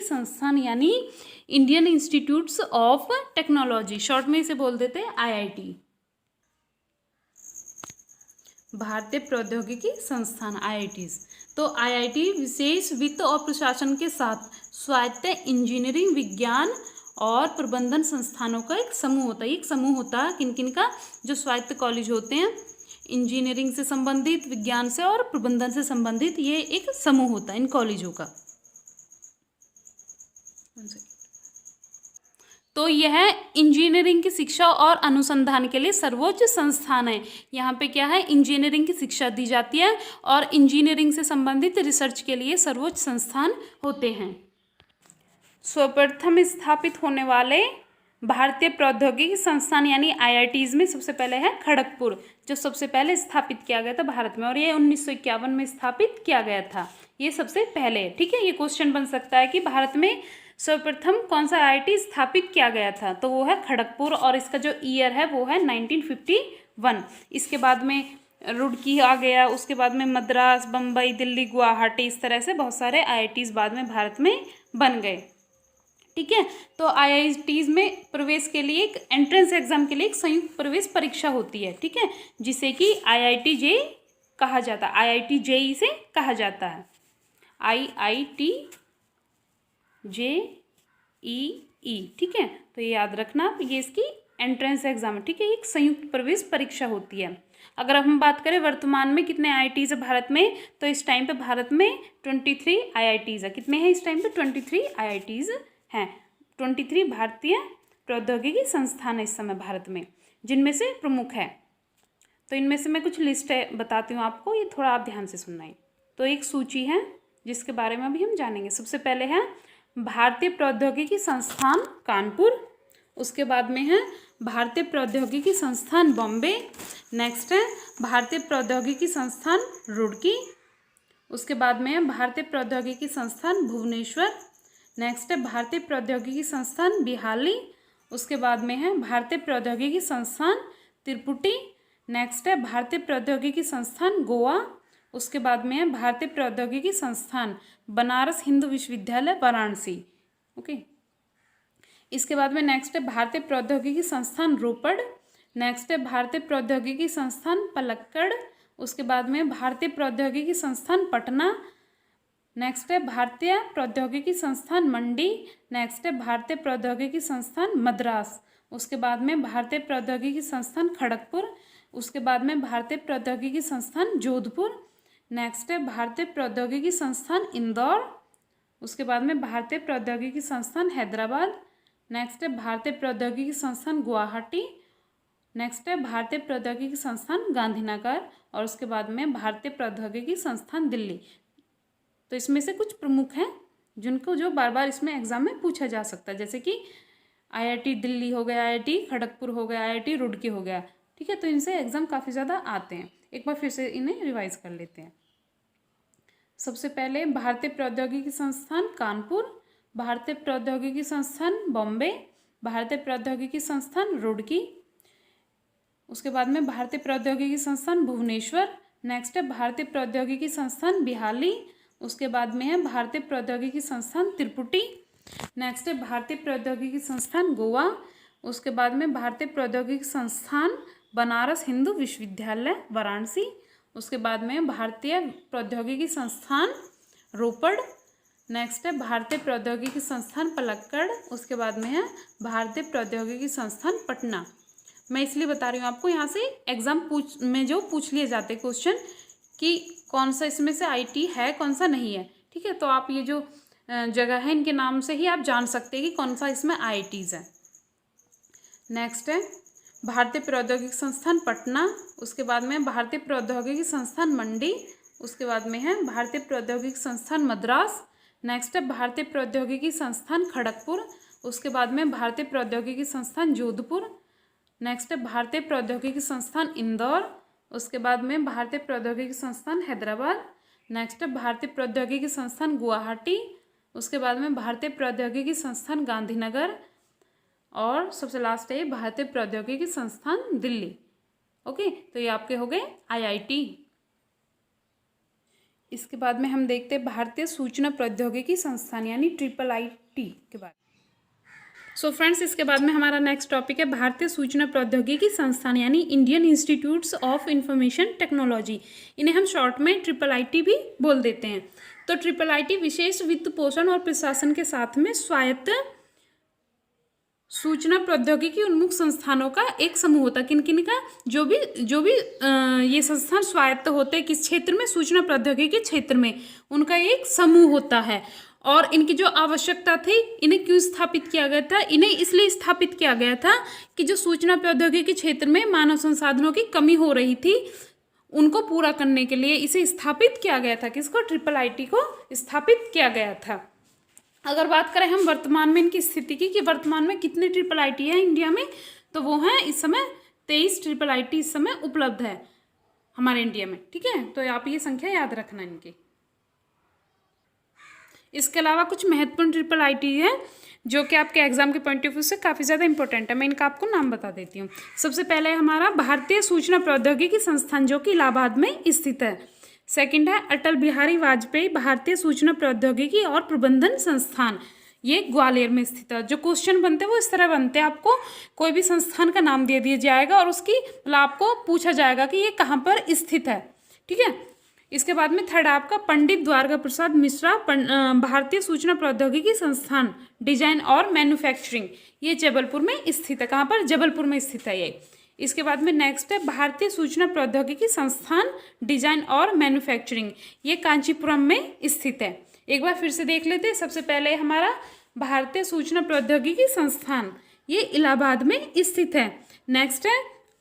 संस्थान यानी Indian institutes of technology, short में इसे बोल देते हैं IIT, भारतीय प्रौद्योगिकी संस्थान IITs। तो IIT विशेष वित्त और प्रशासन के साथ स्वायत्त इंजीनियरिंग, विज्ञान और प्रबंधन संस्थानों का एक समूह होता है। एक समूह होता है किन किन का? जो स्वायत्त कॉलेज होते हैं, इंजीनियरिंग से संबंधित, विज्ञान से और प्रबंधन से संबंधित, ये एक समूह होता है इन कॉलेजों का। तो यह इंजीनियरिंग की शिक्षा और अनुसंधान के लिए सर्वोच्च संस्थान है। यहाँ पे क्या है? इंजीनियरिंग की शिक्षा दी जाती है और इंजीनियरिंग से संबंधित रिसर्च के लिए सर्वोच्च संस्थान होते हैं। सर्वप्रथम स्थापित होने वाले भारतीय प्रौद्योगिकी संस्थान यानी IITs में सबसे पहले है खड़गपुर, जो सबसे पहले स्थापित किया गया था भारत में, और ये 1951 में स्थापित किया गया था। ये सबसे पहले, ठीक है। ये क्वेश्चन बन सकता है कि भारत में सर्वप्रथम कौन सा IIT स्थापित किया गया था, तो वो है खड़गपुर, और इसका जो ईयर है वो है 1951। इसके बाद में रुड़की आ गया, उसके बाद में मद्रास, बम्बई, दिल्ली, गुवाहाटी, इस तरह से बहुत सारे IITs बाद में भारत में बन गए, ठीक है। तो IITs में प्रवेश के लिए, एक एंट्रेंस एग्जाम के लिए एक संयुक्त प्रवेश परीक्षा होती है, ठीक है, जिसे कि IIT JEE कहा जाता है, IIT JEE से कहा जाता है, IIT JEE, ठीक है। तो ये याद रखना, ये इसकी एंट्रेंस एग्जाम है, ठीक है, एक संयुक्त प्रवेश परीक्षा होती है। अगर हम बात करें वर्तमान में कितने IITs है भारत में, तो इस टाइम पे भारत में 23 IITs है। कितने हैं इस टाइम पे? 23 IITs हैं। 23 भारतीय प्रौद्योगिकी संस्थान है इस समय भारत में, जिनमें से प्रमुख है। तो इनमें से मैं कुछ लिस्ट बताती हूँ आपको, ये थोड़ा आप ध्यान से सुनना है। तो एक सूची है जिसके बारे में अभी हम जानेंगे। सबसे पहले है भारतीय प्रौद्योगिकी संस्थान कानपुर, उसके बाद में है भारतीय प्रौद्योगिकी संस्थान बॉम्बे, नेक्स्ट है भारतीय प्रौद्योगिकी संस्थान रुड़की, उसके बाद में है भारतीय प्रौद्योगिकी संस्थान भुवनेश्वर, नेक्स्ट है भारतीय प्रौद्योगिकी संस्थान बिहाली, उसके बाद में है भारतीय प्रौद्योगिकी संस्थान त्रिपुटी, नेक्स्ट है भारतीय प्रौद्योगिकी संस्थान गोवा, उसके बाद में है भारतीय प्रौद्योगिकी संस्थान बनारस हिंदू विश्वविद्यालय वाराणसी, ओके। इसके बाद में नेक्स्ट है भारतीय प्रौद्योगिकी संस्थान रोपड़, नेक्स्ट है भारतीय प्रौद्योगिकी संस्थान पलक्कड़, उसके बाद में भारतीय प्रौद्योगिकी संस्थान पटना, नेक्स्ट है भारतीय प्रौद्योगिकी संस्थान मंडी, नेक्स्ट है भारतीय प्रौद्योगिकी संस्थान मद्रास, उसके बाद में भारतीय प्रौद्योगिकी संस्थान खड़गपुर, उसके बाद में भारतीय प्रौद्योगिकी संस्थान जोधपुर, नेक्स्ट है भारतीय प्रौद्योगिकी संस्थान इंदौर, उसके बाद में भारतीय प्रौद्योगिकी संस्थान हैदराबाद, नेक्स्ट है भारतीय प्रौद्योगिकी संस्थान गुवाहाटी, नेक्स्ट है भारतीय प्रौद्योगिकी संस्थान गांधीनगर, और उसके बाद में भारतीय प्रौद्योगिकी संस्थान दिल्ली। तो इसमें से कुछ प्रमुख हैं जिनको जो बार बार इसमें एग्जाम में पूछा जा सकता है, जैसे कि IIT दिल्ली हो गया, IIT खड़गपुर हो गया, IIT रुड़की हो गया, ठीक है। तो इनसे एग्जाम काफ़ी ज़्यादा आते हैं। एक बार फिर से इन्हें रिवाइज कर लेते हैं। सबसे पहले भारतीय प्रौद्योगिकी संस्थान कानपुर, भारतीय प्रौद्योगिकी संस्थान बॉम्बे, भारतीय प्रौद्योगिकी संस्थान रुड़की, उसके बाद में भारतीय प्रौद्योगिकी संस्थान भुवनेश्वर, नेक्स्ट है भारतीय प्रौद्योगिकी संस्थान बिहाली, उसके बाद में है भारतीय प्रौद्योगिकी संस्थान त्रिपुटी, नेक्स्ट है भारतीय प्रौद्योगिकी संस्थान गोवा, उसके बाद में भारतीय प्रौद्योगिकी संस्थान बनारस हिंदू विश्वविद्यालय वाराणसी, उसके बाद में भारतीय प्रौद्योगिकी संस्थान रोपड़, नेक्स्ट है भारतीय प्रौद्योगिकी संस्थान पलक्कड़, उसके बाद में है भारतीय प्रौद्योगिकी संस्थान पटना। मैं इसलिए बता रही हूँ आपको, यहाँ से एग्जाम में जो पूछ लिए जाते क्वेश्चन कि कौन सा इसमें से IIT है, कौन सा नहीं है, ठीक है। तो आप ये जो जगह है इनके नाम से ही आप जान सकते हैं कि कौन सा इसमें IITs है। नेक्स्ट है भारतीय प्रौद्योगिकी संस्थान पटना, उसके बाद में भारतीय प्रौद्योगिकी संस्थान मंडी, उसके बाद में है भारतीय प्रौद्योगिकी संस्थान मद्रास, नेक्स्ट है भारतीय प्रौद्योगिकी संस्थान खड़गपुर, उसके बाद में भारतीय प्रौद्योगिकी संस्थान जोधपुर, नेक्स्ट है भारतीय प्रौद्योगिकी संस्थान इंदौर, उसके बाद में भारतीय प्रौद्योगिकी संस्थान हैदराबाद, नेक्स्ट है भारतीय प्रौद्योगिकी संस्थान गुवाहाटी, उसके बाद में भारतीय प्रौद्योगिकी संस्थान गांधीनगर, और सबसे लास्ट है भारतीय प्रौद्योगिकी संस्थान दिल्ली, ओके। तो ये आपके हो गए IIT। इसके बाद में हम देखते हैं भारतीय सूचना प्रौद्योगिकी संस्थान यानी IIIT के बारे में। सो फ्रेंड्स, इसके बाद में हमारा नेक्स्ट टॉपिक है भारतीय सूचना प्रौद्योगिकी संस्थान यानी Indian institutes of information technology. इन्हें हम शॉर्ट में IIIT भी बोल देते हैं। तो IIIT विशेष वित्त पोषण और प्रशासन के साथ में स्वायत्त सूचना प्रौद्योगिकी उन्मुख संस्थानों का एक समूह होता है। किन किन का? जो भी ये संस्थान स्वायत्त होते हैं किस क्षेत्र में? सूचना प्रौद्योगिकी क्षेत्र में, उनका एक समूह होता है। और इनकी जो आवश्यकता थी, इन्हें क्यों स्थापित किया गया था? इन्हें इसलिए स्थापित किया गया था कि जो सूचना प्रौद्योगिकी क्षेत्र में मानव संसाधनों की कमी हो रही थी, उनको पूरा करने के लिए इसे स्थापित किया गया था। किसको? IIIT को स्थापित किया गया था। अगर बात करें हम वर्तमान में इनकी स्थिति की कि वर्तमान में कितने IIIT है इंडिया में, तो वो हैं इस समय 23 IIIT इस समय उपलब्ध है हमारे इंडिया में। ठीक है, तो आप ये संख्या याद रखना इनकी। इसके अलावा कुछ महत्वपूर्ण IIIT है जो कि आपके एग्जाम के पॉइंट ऑफ व्यू से काफ़ी ज़्यादा इंपॉर्टेंट है। मैं इनका आपको नाम बता देती हूँ। सबसे पहले हमारा भारतीय सूचना प्रौद्योगिकी संस्थान जो कि इलाहाबाद में स्थित है। सेकंड है अटल बिहारी वाजपेयी भारतीय सूचना प्रौद्योगिकी और प्रबंधन संस्थान, ये ग्वालियर में स्थित है। जो क्वेश्चन बनते हैं वो इस तरह बनते हैं, आपको कोई भी संस्थान का नाम दे दिया जाएगा और उसकी मतलब आपको पूछा जाएगा कि ये कहाँ पर स्थित है। ठीक है, इसके बाद में थर्ड आपका पंडित द्वारका प्रसाद मिश्रा भारतीय सूचना प्रौद्योगिकी संस्थान डिजाइन और मैन्युफैक्चरिंग, ये जबलपुर में स्थित है। कहाँ पर? जबलपुर में स्थित है ये। इसके बाद में नेक्स्ट है भारतीय सूचना प्रौद्योगिकी संस्थान डिजाइन और मैन्युफैक्चरिंग, ये कांचीपुरम में स्थित है। एक बार फिर से देख लेते हैं। सबसे पहले हमारा भारतीय सूचना प्रौद्योगिकी संस्थान, ये इलाहाबाद में स्थित है। नेक्स्ट है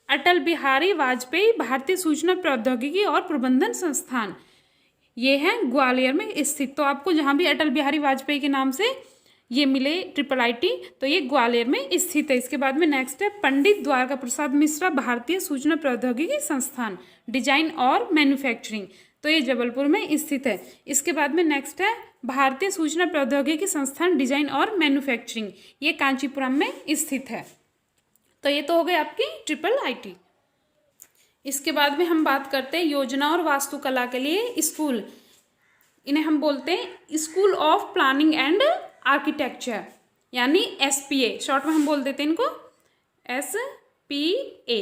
अटल बिहारी वाजपेयी भारतीय सूचना प्रौद्योगिकी और प्रबंधन संस्थान, ये है ग्वालियर में स्थित। तो आपको जहाँ भी अटल बिहारी वाजपेयी के नाम से ये मिले IIIT, तो ये ग्वालियर में स्थित है। इसके बाद में नेक्स्ट है पंडित द्वारका प्रसाद मिश्रा भारतीय सूचना प्रौद्योगिकी संस्थान डिजाइन और मैन्युफैक्चरिंग, तो ये जबलपुर में स्थित है। इसके बाद में नेक्स्ट है भारतीय सूचना प्रौद्योगिकी संस्थान डिजाइन और मैन्युफैक्चरिंग, ये कांचीपुरम में स्थित है। तो ये तो हो गई आपकी IIIT। इसके बाद में हम बात करते हैं योजना और वास्तुकला के लिए स्कूल। इन्हें हम बोलते हैं school of planning and architecture यानी SPA, शॉर्ट में हम बोल देते हैं इनको SPA,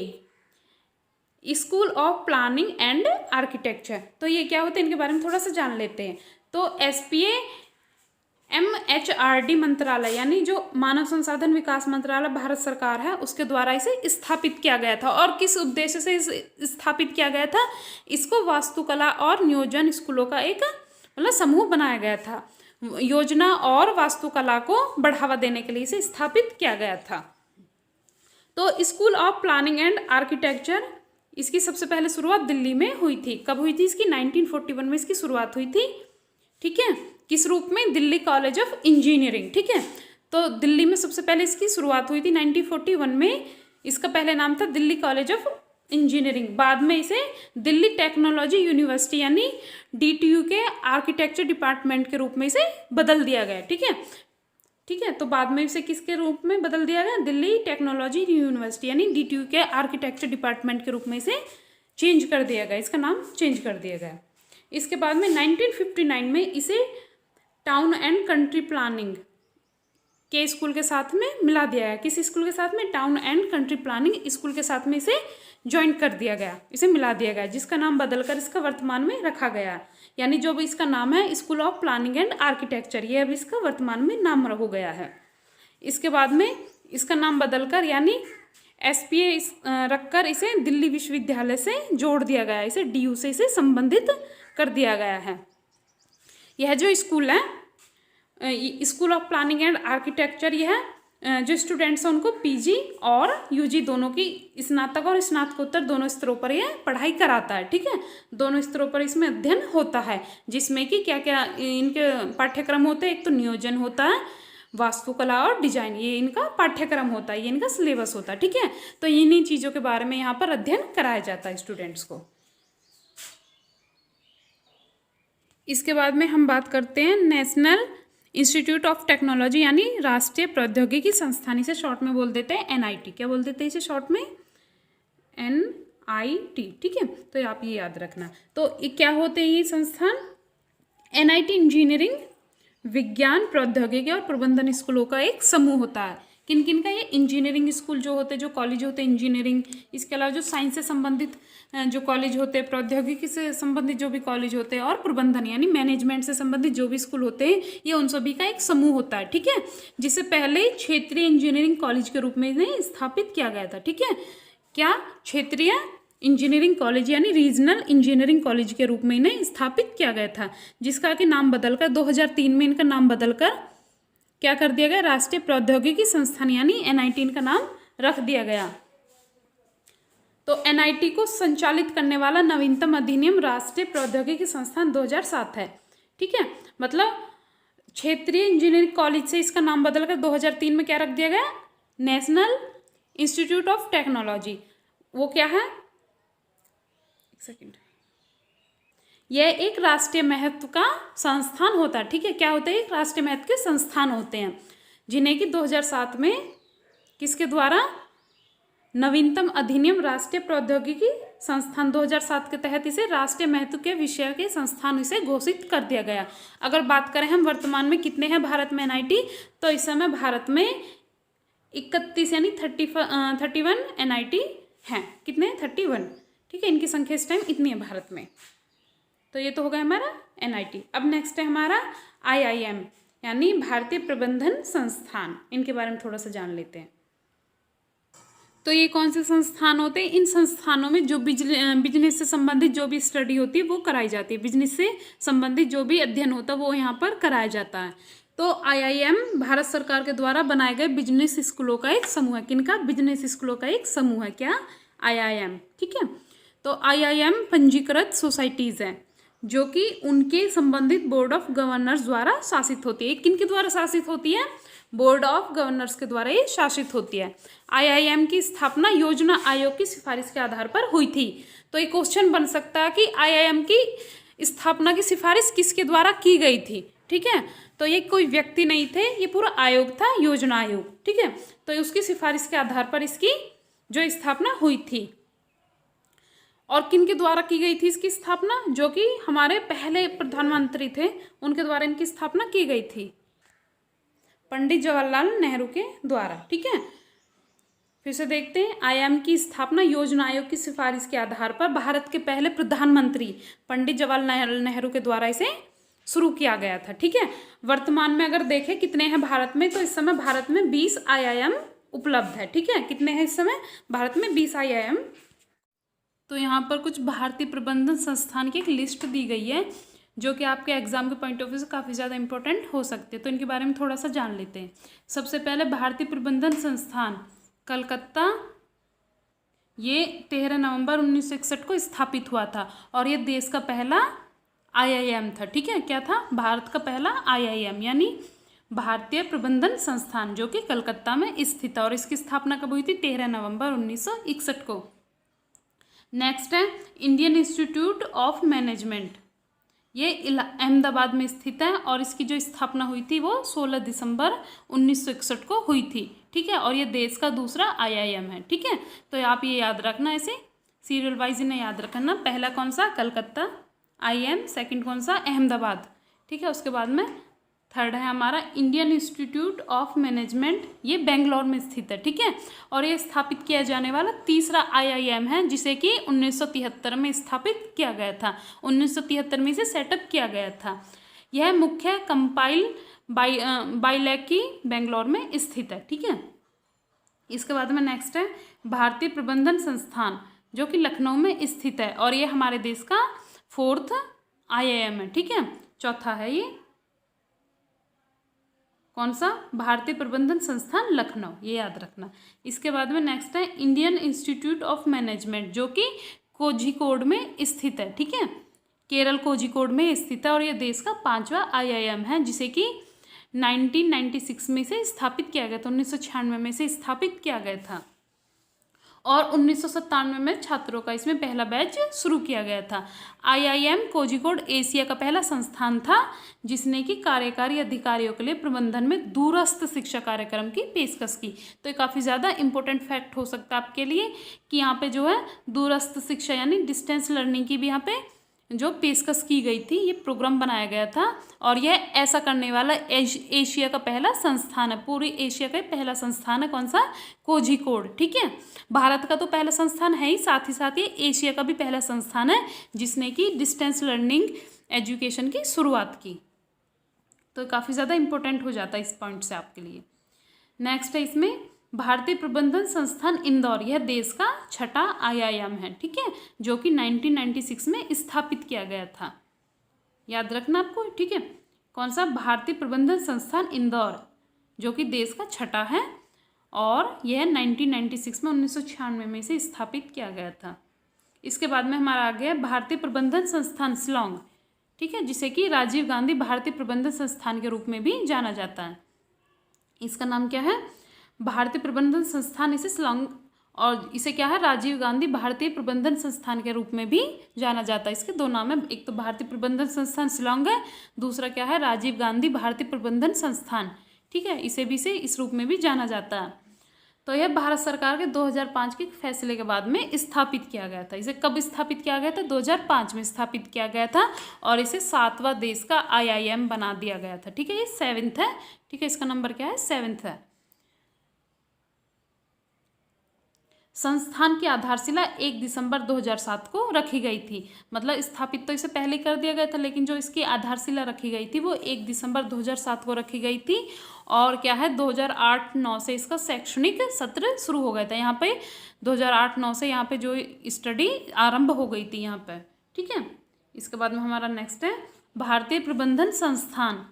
school of planning and architecture. तो ये क्या होता है इनके बारे में थोड़ा सा जान लेते हैं। तो SPA MHRD मंत्रालय यानी जो मानव संसाधन विकास मंत्रालय भारत सरकार है उसके द्वारा इसे स्थापित किया गया था। और किस उद्देश्य से इसे स्थापित किया गया था? इसको वास्तुकला और नियोजन स्कूलों का एक मतलब समूह बनाया गया था। योजना और वास्तुकला को बढ़ावा देने के लिए इसे स्थापित किया गया था। तो school of planning and architecture, इसकी सबसे पहले शुरुआत दिल्ली में हुई थी। कब हुई थी इसकी? 1941 में इसकी शुरुआत हुई थी। ठीक है, किस रूप में? Delhi college of engineering. ठीक है, तो दिल्ली में सबसे पहले इसकी शुरुआत हुई थी 1941 में। इसका पहले नाम था दिल्ली कॉलेज ऑफ इंजीनियरिंग, बाद में इसे दिल्ली टेक्नोलॉजी यूनिवर्सिटी यानी DTU के आर्किटेक्चर डिपार्टमेंट के रूप में इसे बदल दिया गया। ठीक है, तो बाद में इसे किसके रूप में बदल दिया गया? दिल्ली टेक्नोलॉजी यूनिवर्सिटी यानी DTU के आर्किटेक्चर डिपार्टमेंट के रूप में इसे चेंज कर दिया गया, इसका नाम चेंज कर दिया गया। इसके बाद में 1959 में इसे टाउन एंड कंट्री प्लानिंग के स्कूल के साथ में मिला दिया गया। किस स्कूल के साथ में? Town and country planning school के साथ में इसे ज्वाइन कर दिया गया, इसे मिला दिया गया, जिसका नाम बदलकर इसका वर्तमान में रखा गया। यानी जो भी इसका नाम है school of planning and architecture, ये अब इसका वर्तमान में नाम हो गया है। इसके बाद में इसका नाम बदलकर यानी SPA रखकर इसे दिल्ली विश्वविद्यालय से जोड़ दिया गया, इसे DU से इसे संबंधित कर दिया गया है। यह जो स्कूल है school of planning and architecture, यह जो स्टूडेंट्स हैं उनको PG और UG दोनों की स्नातक और स्नातकोत्तर दोनों स्तरों पर यह पढ़ाई कराता है। ठीक है, दोनों स्तरों पर इसमें अध्ययन होता है, जिसमें कि क्या क्या इनके पाठ्यक्रम होते हैं। एक तो नियोजन होता है, वास्तुकला और डिजाइन, ये इनका पाठ्यक्रम होता है, ये इनका सिलेबस होता है। ठीक है, तो इन्हीं चीज़ों के बारे में यहाँ पर अध्ययन कराया जाता है स्टूडेंट्स को। इसके बाद में हम बात करते हैं नेशनल इंस्टीट्यूट ऑफ टेक्नोलॉजी यानी राष्ट्रीय प्रौद्योगिकी संस्थान, इसे शॉर्ट में बोल देते हैं NIT। क्या बोल देते हैं इसे शॉर्ट में? NIT। ठीक है, तो आप ये याद रखना। तो ये क्या होते हैं ये संस्थान? एनआईटी इंजीनियरिंग, विज्ञान, प्रौद्योगिकी और प्रबंधन स्कूलों का एक समूह होता है। किन किन का? ये इंजीनियरिंग स्कूल जो होते हैं, जो कॉलेज होते हैं इंजीनियरिंग, इसके अलावा जो साइंस से संबंधित जो कॉलेज होते हैं, प्रौद्योगिकी से संबंधित जो भी कॉलेज होते हैं, और प्रबंधन यानी मैनेजमेंट से संबंधित जो भी स्कूल होते हैं, ये उन सभी का एक समूह होता है। ठीक है, जिसे पहले क्षेत्रीय इंजीनियरिंग कॉलेज के रूप में इन्हें स्थापित किया गया था। ठीक है, क्या? क्षेत्रीय इंजीनियरिंग कॉलेज यानी रीजनल इंजीनियरिंग कॉलेज के रूप में इन्हें स्थापित किया गया था, जिसका कि नाम बदलकर 2003 में इनका नाम बदलकर क्या कर दिया गया? राष्ट्रीय प्रौद्योगिकी संस्थान यानी एनआईटी इनका नाम रख दिया गया। तो एनआईटी को संचालित करने वाला नवीनतम अधिनियम राष्ट्रीय प्रौद्योगिकी संस्थान 2007 है। ठीक है, मतलब क्षेत्रीय इंजीनियरिंग कॉलेज से इसका नाम बदलकर 2003 में क्या रख दिया गया? National institute of technology. वो क्या है? एक सेकेंड। यह एक राष्ट्रीय महत्व का संस्थान होता है। ठीक है, क्या होता है? एक राष्ट्रीय महत्व के संस्थान होते हैं, जिन्हें कि 2007 में किसके द्वारा? नवीनतम अधिनियम राष्ट्रीय प्रौद्योगिकी संस्थान 2007 के तहत इसे राष्ट्रीय महत्व के विषय के संस्थान इसे घोषित कर दिया गया। अगर बात करें हम वर्तमान में कितने हैं भारत में एनआईटी, तो इस समय भारत में 31 यानी 31 एनआईटी हैं। कितने हैं? 31। ठीक है, इनकी संख्या इस टाइम इतनी है भारत में। तो ये तो हो गया हमारा एनआईटी। अब नेक्स्ट है हमारा आईआईएम यानी भारतीय प्रबंधन संस्थान। इनके बारे में थोड़ा सा जान लेते हैं। तो ये कौन से संस्थान होते हैं? इन संस्थानों में जो बिजनेस से संबंधित जो भी स्टडी होती है वो कराई जाती है। बिजनेस से संबंधित जो भी अध्ययन होता है वो यहाँ पर कराया जाता है। तो आईआईएम भारत सरकार के द्वारा बनाए गए बिजनेस स्कूलों का एक समूह है। किनका? बिजनेस स्कूलों का एक समूह है। क्या? आईआईएम। ठीक है, तो आईआईएम पंजीकृत सोसाइटीज़ हैं जो कि उनके संबंधित बोर्ड ऑफ गवर्नर्स द्वारा शासित होती है। किन के द्वारा शासित होती है? बोर्ड ऑफ गवर्नर्स के द्वारा ये शासित होती है। आईआईएम की स्थापना योजना आयोग की सिफारिश के आधार पर हुई थी। तो एक क्वेश्चन बन सकता है कि आईआईएम की स्थापना की सिफारिश किसके द्वारा की गई थी? ठीक है, तो ये कोई व्यक्ति नहीं थे, ये पूरा आयोग था, योजना आयोग। ठीक है, तो उसकी सिफारिश के आधार पर इसकी जो स्थापना हुई थी। और किन के द्वारा की गई थी इसकी स्थापना? जो कि हमारे पहले प्रधानमंत्री थे, उनके द्वारा इनकी स्थापना की गई थी, पंडित जवाहरलाल नेहरू के द्वारा। ठीक है, फिर से देखते हैं। आईआईएम की स्थापना योजना आयोग की सिफारिश के आधार पर भारत के पहले प्रधानमंत्री पंडित जवाहरलाल नेहरू के द्वारा इसे शुरू किया गया था। ठीक है, वर्तमान में अगर देखें कितने हैं भारत में, तो इस समय भारत में 20 आईआईएम उपलब्ध है। ठीक है, कितने हैं इस समय भारत में? 20 आईआईएम। तो यहाँ पर कुछ भारतीय प्रबंधन संस्थान की एक लिस्ट दी गई है जो कि आपके एग्जाम के पॉइंट ऑफ व्यू से काफ़ी ज़्यादा इंपॉर्टेंट हो सकते हैं। तो इनके बारे में थोड़ा सा जान लेते हैं। सबसे पहले भारतीय प्रबंधन संस्थान कलकत्ता, ये 13 नवंबर 1961 को स्थापित हुआ था और ये देश का पहला आईआईएम था। ठीक है, क्या था? भारत का पहला आईआईएम यानी भारतीय प्रबंधन संस्थान, जो कि कलकत्ता में स्थित है। और इसकी स्थापना कब हुई थी? 13 नवंबर 1961 को। नेक्स्ट है इंडियन इंस्टीट्यूट ऑफ मैनेजमेंट, ये अहमदाबाद में स्थित है और इसकी जो स्थापना हुई थी वो 16 दिसंबर 1961 को हुई थी। ठीक है, और ये देश का दूसरा आईआईएम है। ठीक है, तो आप ये याद रखना, ऐसे सीरियल वाइज इन्हें याद रखना। पहला कौन सा? कलकत्ता आईआईएम, सेकंड कौन सा? अहमदाबाद। ठीक है, उसके बाद में थर्ड है हमारा इंडियन इंस्टीट्यूट ऑफ मैनेजमेंट, ये बेंगलोर में स्थित है। ठीक है, और ये स्थापित किया जाने वाला तीसरा आईआईएम है जिसे कि 1973 में स्थापित किया गया था। 1973 में इसे सेटअप किया गया था। यह मुख्य कंपाइल बाइलैकी बेंगलोर में स्थित है। ठीक है, इसके बाद में नेक्स्ट है भारतीय प्रबंधन संस्थान जो कि लखनऊ में स्थित है और ये हमारे देश का 4th आईआईएम है। ठीक है, चौथा है ये कौन सा? भारतीय प्रबंधन संस्थान लखनऊ, ये याद रखना। इसके बाद में नेक्स्ट है इंडियन इंस्टीट्यूट ऑफ मैनेजमेंट जो कि कोझिकोड में स्थित है। ठीक है, केरल कोझिकोड में स्थित है और ये देश का 5वां आईआईएम है जिसे कि 1996 में से स्थापित किया गया था। 1996 में से स्थापित किया गया था और 1997 में छात्रों का इसमें पहला बैच शुरू किया गया था। आईआईएम कोझिकोड एशिया का पहला संस्थान था जिसने कि कार्यकारी अधिकारियों के लिए प्रबंधन में दूरस्थ शिक्षा कार्यक्रम की पेशकश की। तो ये काफ़ी ज़्यादा इंपॉर्टेंट फैक्ट हो सकता है आपके लिए कि यहाँ पे जो है दूरस्थ शिक्षा यानी डिस्टेंस लर्निंग की भी यहाँ पे जो पेशकश की गई थी, ये प्रोग्राम बनाया गया था और यह ऐसा करने वाला एशिया का पहला संस्थान है, पूरी एशिया का पहला संस्थान है। कौन सा? कोझिकोड। ठीक है, भारत का तो पहला संस्थान है ही, साथ ये एशिया का भी पहला संस्थान है जिसने कि डिस्टेंस लर्निंग एजुकेशन की शुरुआत की। तो काफ़ी ज़्यादा इंपॉर्टेंट हो जाता है इस पॉइंट से आपके लिए। नेक्स्ट है इसमें भारतीय प्रबंधन संस्थान इंदौर, यह देश का छठा IIM है। ठीक है, जो कि 1996 में स्थापित किया गया था, याद रखना आपको। ठीक है, कौन सा? भारतीय प्रबंधन संस्थान इंदौर, जो कि देश का छठा है और यह 1996 में 1996 में से स्थापित किया गया था। इसके बाद में हमारा आ गया भारतीय प्रबंधन संस्थान शिलोंग। ठीक है, जिसे कि राजीव गांधी भारतीय प्रबंधन संस्थान के रूप में भी जाना जाता है। इसका नाम क्या है? भारतीय प्रबंधन संस्थान, इसे शिलोंग, और इसे क्या है? राजीव गांधी भारतीय प्रबंधन संस्थान के रूप में भी जाना जाता है। इसके दो नाम है, एक तो भारतीय प्रबंधन संस्थान शिलोंग है, दूसरा क्या है? राजीव गांधी भारतीय प्रबंधन संस्थान। ठीक है, इसे इस रूप में भी जाना जाता है। तो यह भारत सरकार के 2005 के फैसले के बाद में स्थापित किया गया था। इसे कब स्थापित किया गया था? 2005 में स्थापित किया गया था और इसे 7वां देश का IIM बना दिया गया था। ठीक है, ये 7th है। ठीक है, इसका नंबर क्या है? 7th है। संस्थान की आधारशिला 1 दिसंबर 2007 को रखी गई थी। मतलब स्थापित तो इसे पहले कर दिया गया था, लेकिन जो इसकी आधारशिला रखी गई थी वो 1 दिसंबर 2007 को रखी गई थी। और क्या है, 2008-9 से इसका शैक्षणिक सत्र शुरू हो गया था। यहाँ पे 2008-9 से यहाँ पे जो स्टडी आरंभ हो गई थी यहाँ पर। ठीक है, इसके बाद में हमारा नेक्स्ट है भारतीय प्रबंधन संस्थान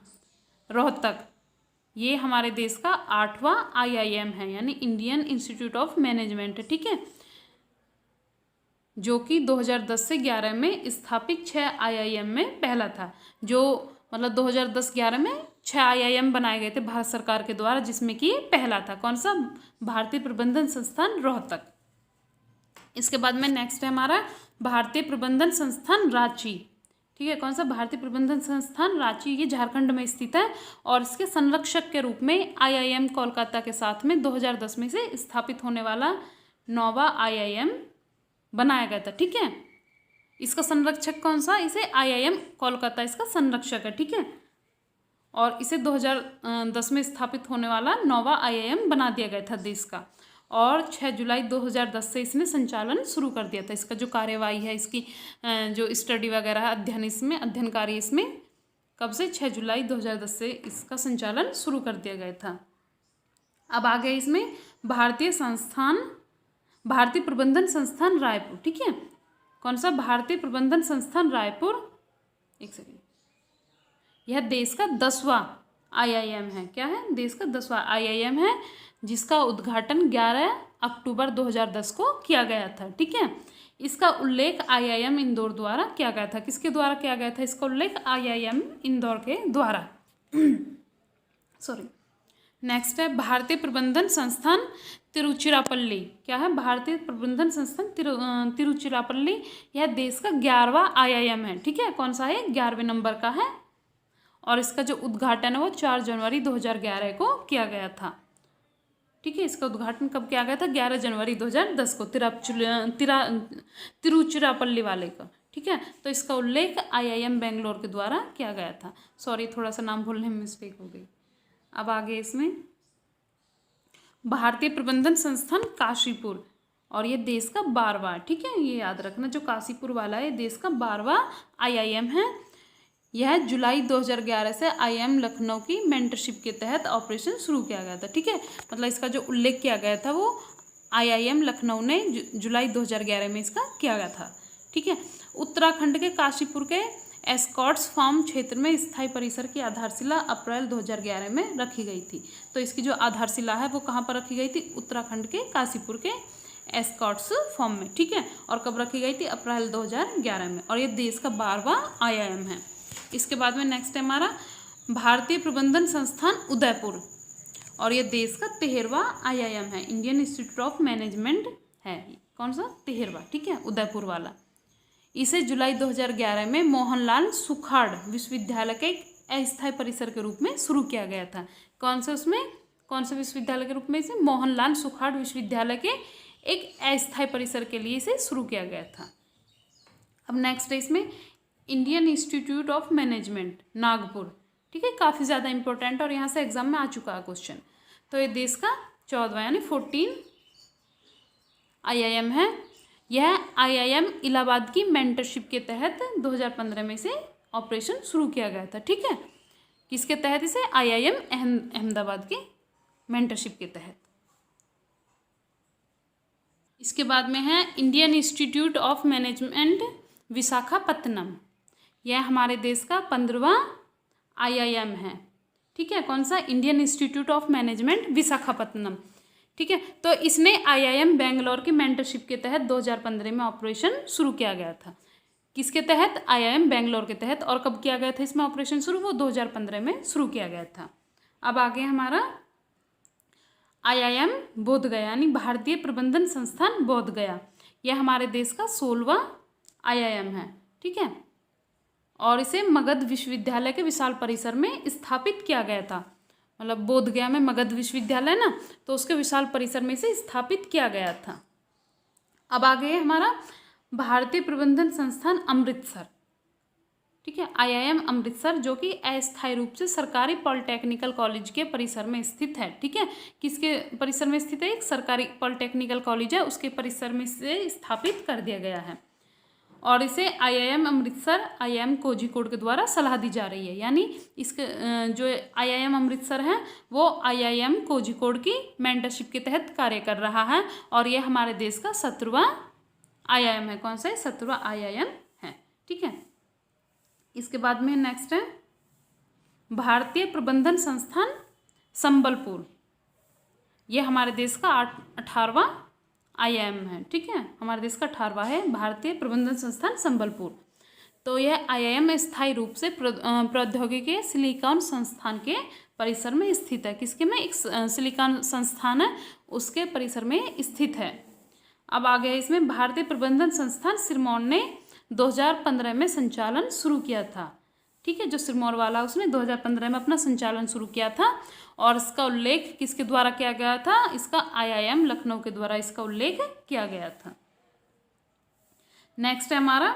रोहतक। ये हमारे देश का 8वां IIM है, यानी इंडियन इंस्टीट्यूट ऑफ मैनेजमेंट है। ठीक है, जो कि 2010 से 11 में स्थापित 6 IIM में पहला था। जो मतलब 2010-11 में 6 IIM बनाए गए थे भारत सरकार के द्वारा, जिसमें कि ये पहला था। कौन सा? भारतीय प्रबंधन संस्थान रोहतक। इसके बाद में नेक्स्ट है हमारा भारतीय प्रबंधन संस्थान रांची। ठीक है, कौन सा? भारतीय प्रबंधन संस्थान रांची, ये झारखंड में स्थित है और इसके संरक्षक के रूप में IIM कोलकाता के साथ में 2010 में से स्थापित होने वाला 9वां IIM बनाया गया था। ठीक है, इसका संरक्षक कौन सा? इसे IIM कोलकाता इसका संरक्षक है। ठीक है, और इसे 2010 में स्थापित होने वाला 9वां IIM बना दिया गया था देश का, और 6 जुलाई 2010 से इसने संचालन शुरू कर दिया था। इसका जो कार्यवाही है, इसकी जो स्टडी वगैरह है, अध्ययन कार्य इसमें कब से? 6 जुलाई 2010 से इसका संचालन शुरू कर दिया गया था। अब आ गए इसमें भारतीय प्रबंधन संस्थान रायपुर। ठीक है, कौन सा? भारतीय प्रबंधन संस्थान रायपुर। एक सेकेंड, यह देश का 10वां IIM है। क्या है? देश का 10वां IIM है, जिसका उद्घाटन 11 अक्टूबर 2010 को किया गया था। ठीक है, इसका उल्लेख IIM इंदौर द्वारा किया गया था। किसके द्वारा किया गया था इसका उल्लेख? IIM इंदौर के द्वारा। सॉरी। नेक्स्ट है भारतीय प्रबंधन संस्थान तिरुचिरापल्ली। क्या है? भारतीय प्रबंधन संस्थान तिरुचिरापल्ली, यह देश का 11वां IIM है। ठीक है, कौन सा है? 11वें नंबर का है और इसका जो उद्घाटन है वो 4 जनवरी 2011 को किया गया था। ठीक है, इसका उद्घाटन कब किया गया था? 11 जनवरी 2010 को तिरुचिरापल्ली वाले का। ठीक है, तो इसका उल्लेख IIM बेंगलोर के द्वारा किया गया था। सॉरी, थोड़ा सा नाम बोलने में मिस्टेक हो गई। अब आगे इसमें भारतीय प्रबंधन संस्थान काशीपुर, और ये देश का 12वां। ठीक है, ये याद रखना, जो काशीपुर वाला है देश का 12वां IIM है। यह जुलाई 2011 से IIM लखनऊ की मेंटरशिप के तहत ऑपरेशन शुरू किया गया था। ठीक है, मतलब इसका जो उल्लेख किया गया था वो IIM लखनऊ ने जुलाई 2011 में इसका किया गया था। ठीक है, उत्तराखंड के काशीपुर के एस्कॉट्स फार्म क्षेत्र में स्थायी परिसर की आधारशिला अप्रैल 2011 में रखी गई थी। तो इसकी जो आधारशिला है वो कहाँ पर रखी गई थी? उत्तराखंड के काशीपुर के एस्कॉट्स फार्म में। ठीक है, और कब रखी गई थी? अप्रैल 2011 में, और ये देश का 12वां IIM है। इसके बाद में नेक्स्ट है हमारा भारतीय प्रबंधन संस्थान उदयपुर, और ये देश का 13वां IIM है। इंडियन इंस्टीट्यूट ऑफ मैनेजमेंट है। कौन सा? 13वां। ठीक है, उदयपुर वाला। इसे जुलाई 2011 में मोहनलाल सुखाड़ विश्वविद्यालय के एक अस्थायी परिसर के रूप में शुरू किया गया था। कौन से विश्वविद्यालय के रूप में? इसे मोहनलाल सुखाड़ विश्वविद्यालय के एक अस्थायी परिसर के लिए इसे शुरू किया गया था। अब नेक्स्ट है इसमें Indian institute of management Nagpur, ठीक है, काफ़ी ज़्यादा इंपॉर्टेंट और यहाँ से एग्जाम में आ चुका है क्वेश्चन। तो ये देश का 14वां यानी 14 IIM है। यह IIM इलाहाबाद की मेंटरशिप के तहत 2015 में से ऑपरेशन शुरू किया गया था, ठीक है। किसके तहत? इसे IIM अहमदाबाद के मेंटरशिप के तहत। इसके बाद में है Indian institute of management Visakhapatnam. यह हमारे देश का 15वां IIM है, ठीक है। कौन सा? Indian institute of management Visakhapatnam, ठीक है। तो इसने IIM बेंगलोर की मेंटरशिप के तहत 2015 में ऑपरेशन शुरू किया गया था। किसके तहत? IIM बेंगलोर के तहत। और कब किया गया था इसमें ऑपरेशन शुरू? वो 2015 में शुरू किया गया था। अब आगे हमारा IIM बोधगया यानी भारतीय प्रबंधन संस्थान बोधगया। यह हमारे देश का 16वां IIM है, ठीक है। और इसे मगध विश्वविद्यालय के विशाल परिसर में स्थापित किया गया था। मतलब बोधगया में मगध विश्वविद्यालय ना, तो उसके विशाल परिसर में इसे स्थापित किया गया था। अब आगे हमारा भारतीय प्रबंधन संस्थान अमृतसर, ठीक है। IIM अमृतसर जो कि अस्थायी रूप से सरकारी पॉलिटेक्निकल कॉलेज के परिसर में स्थित है, ठीक है। किसके परिसर में स्थित है? एक सरकारी पॉलिटेक्निकल कॉलेज है, उसके परिसर में से स्थापित कर दिया गया है। और इसे IIM अमृतसर IIM कोझिकोड के द्वारा सलाह दी जा रही है। यानी इसके जो IIM अमृतसर है वो IIM कोझिकोड की मेंटरशिप के तहत कार्य कर रहा है। और यह हमारे देश का 17वां IIM है। कौन सा है? 17वां IIM है, ठीक है। इसके बाद में नेक्स्ट है भारतीय प्रबंधन संस्थान संबलपुर। यह हमारे देश का 18वां IIM है, ठीक है। हमारे देश का 18वां है भारतीय प्रबंधन संस्थान संबलपुर। तो यह IIM स्थायी रूप से प्रौद्योगिकी सिलिकॉन संस्थान के परिसर में स्थित है। किसके में? एक सिलिकॉन संस्थान है, उसके परिसर में स्थित है। अब आगे है इसमें भारतीय प्रबंधन संस्थान सिरमौर ने 2015 में संचालन शुरू किया था, ठीक है। जो सिरमौर वाला उसने 2015 में अपना संचालन शुरू किया था। और इसका उल्लेख किसके द्वारा किया गया था? इसका IIM लखनऊ के द्वारा इसका उल्लेख किया गया था। नेक्स्ट है हमारा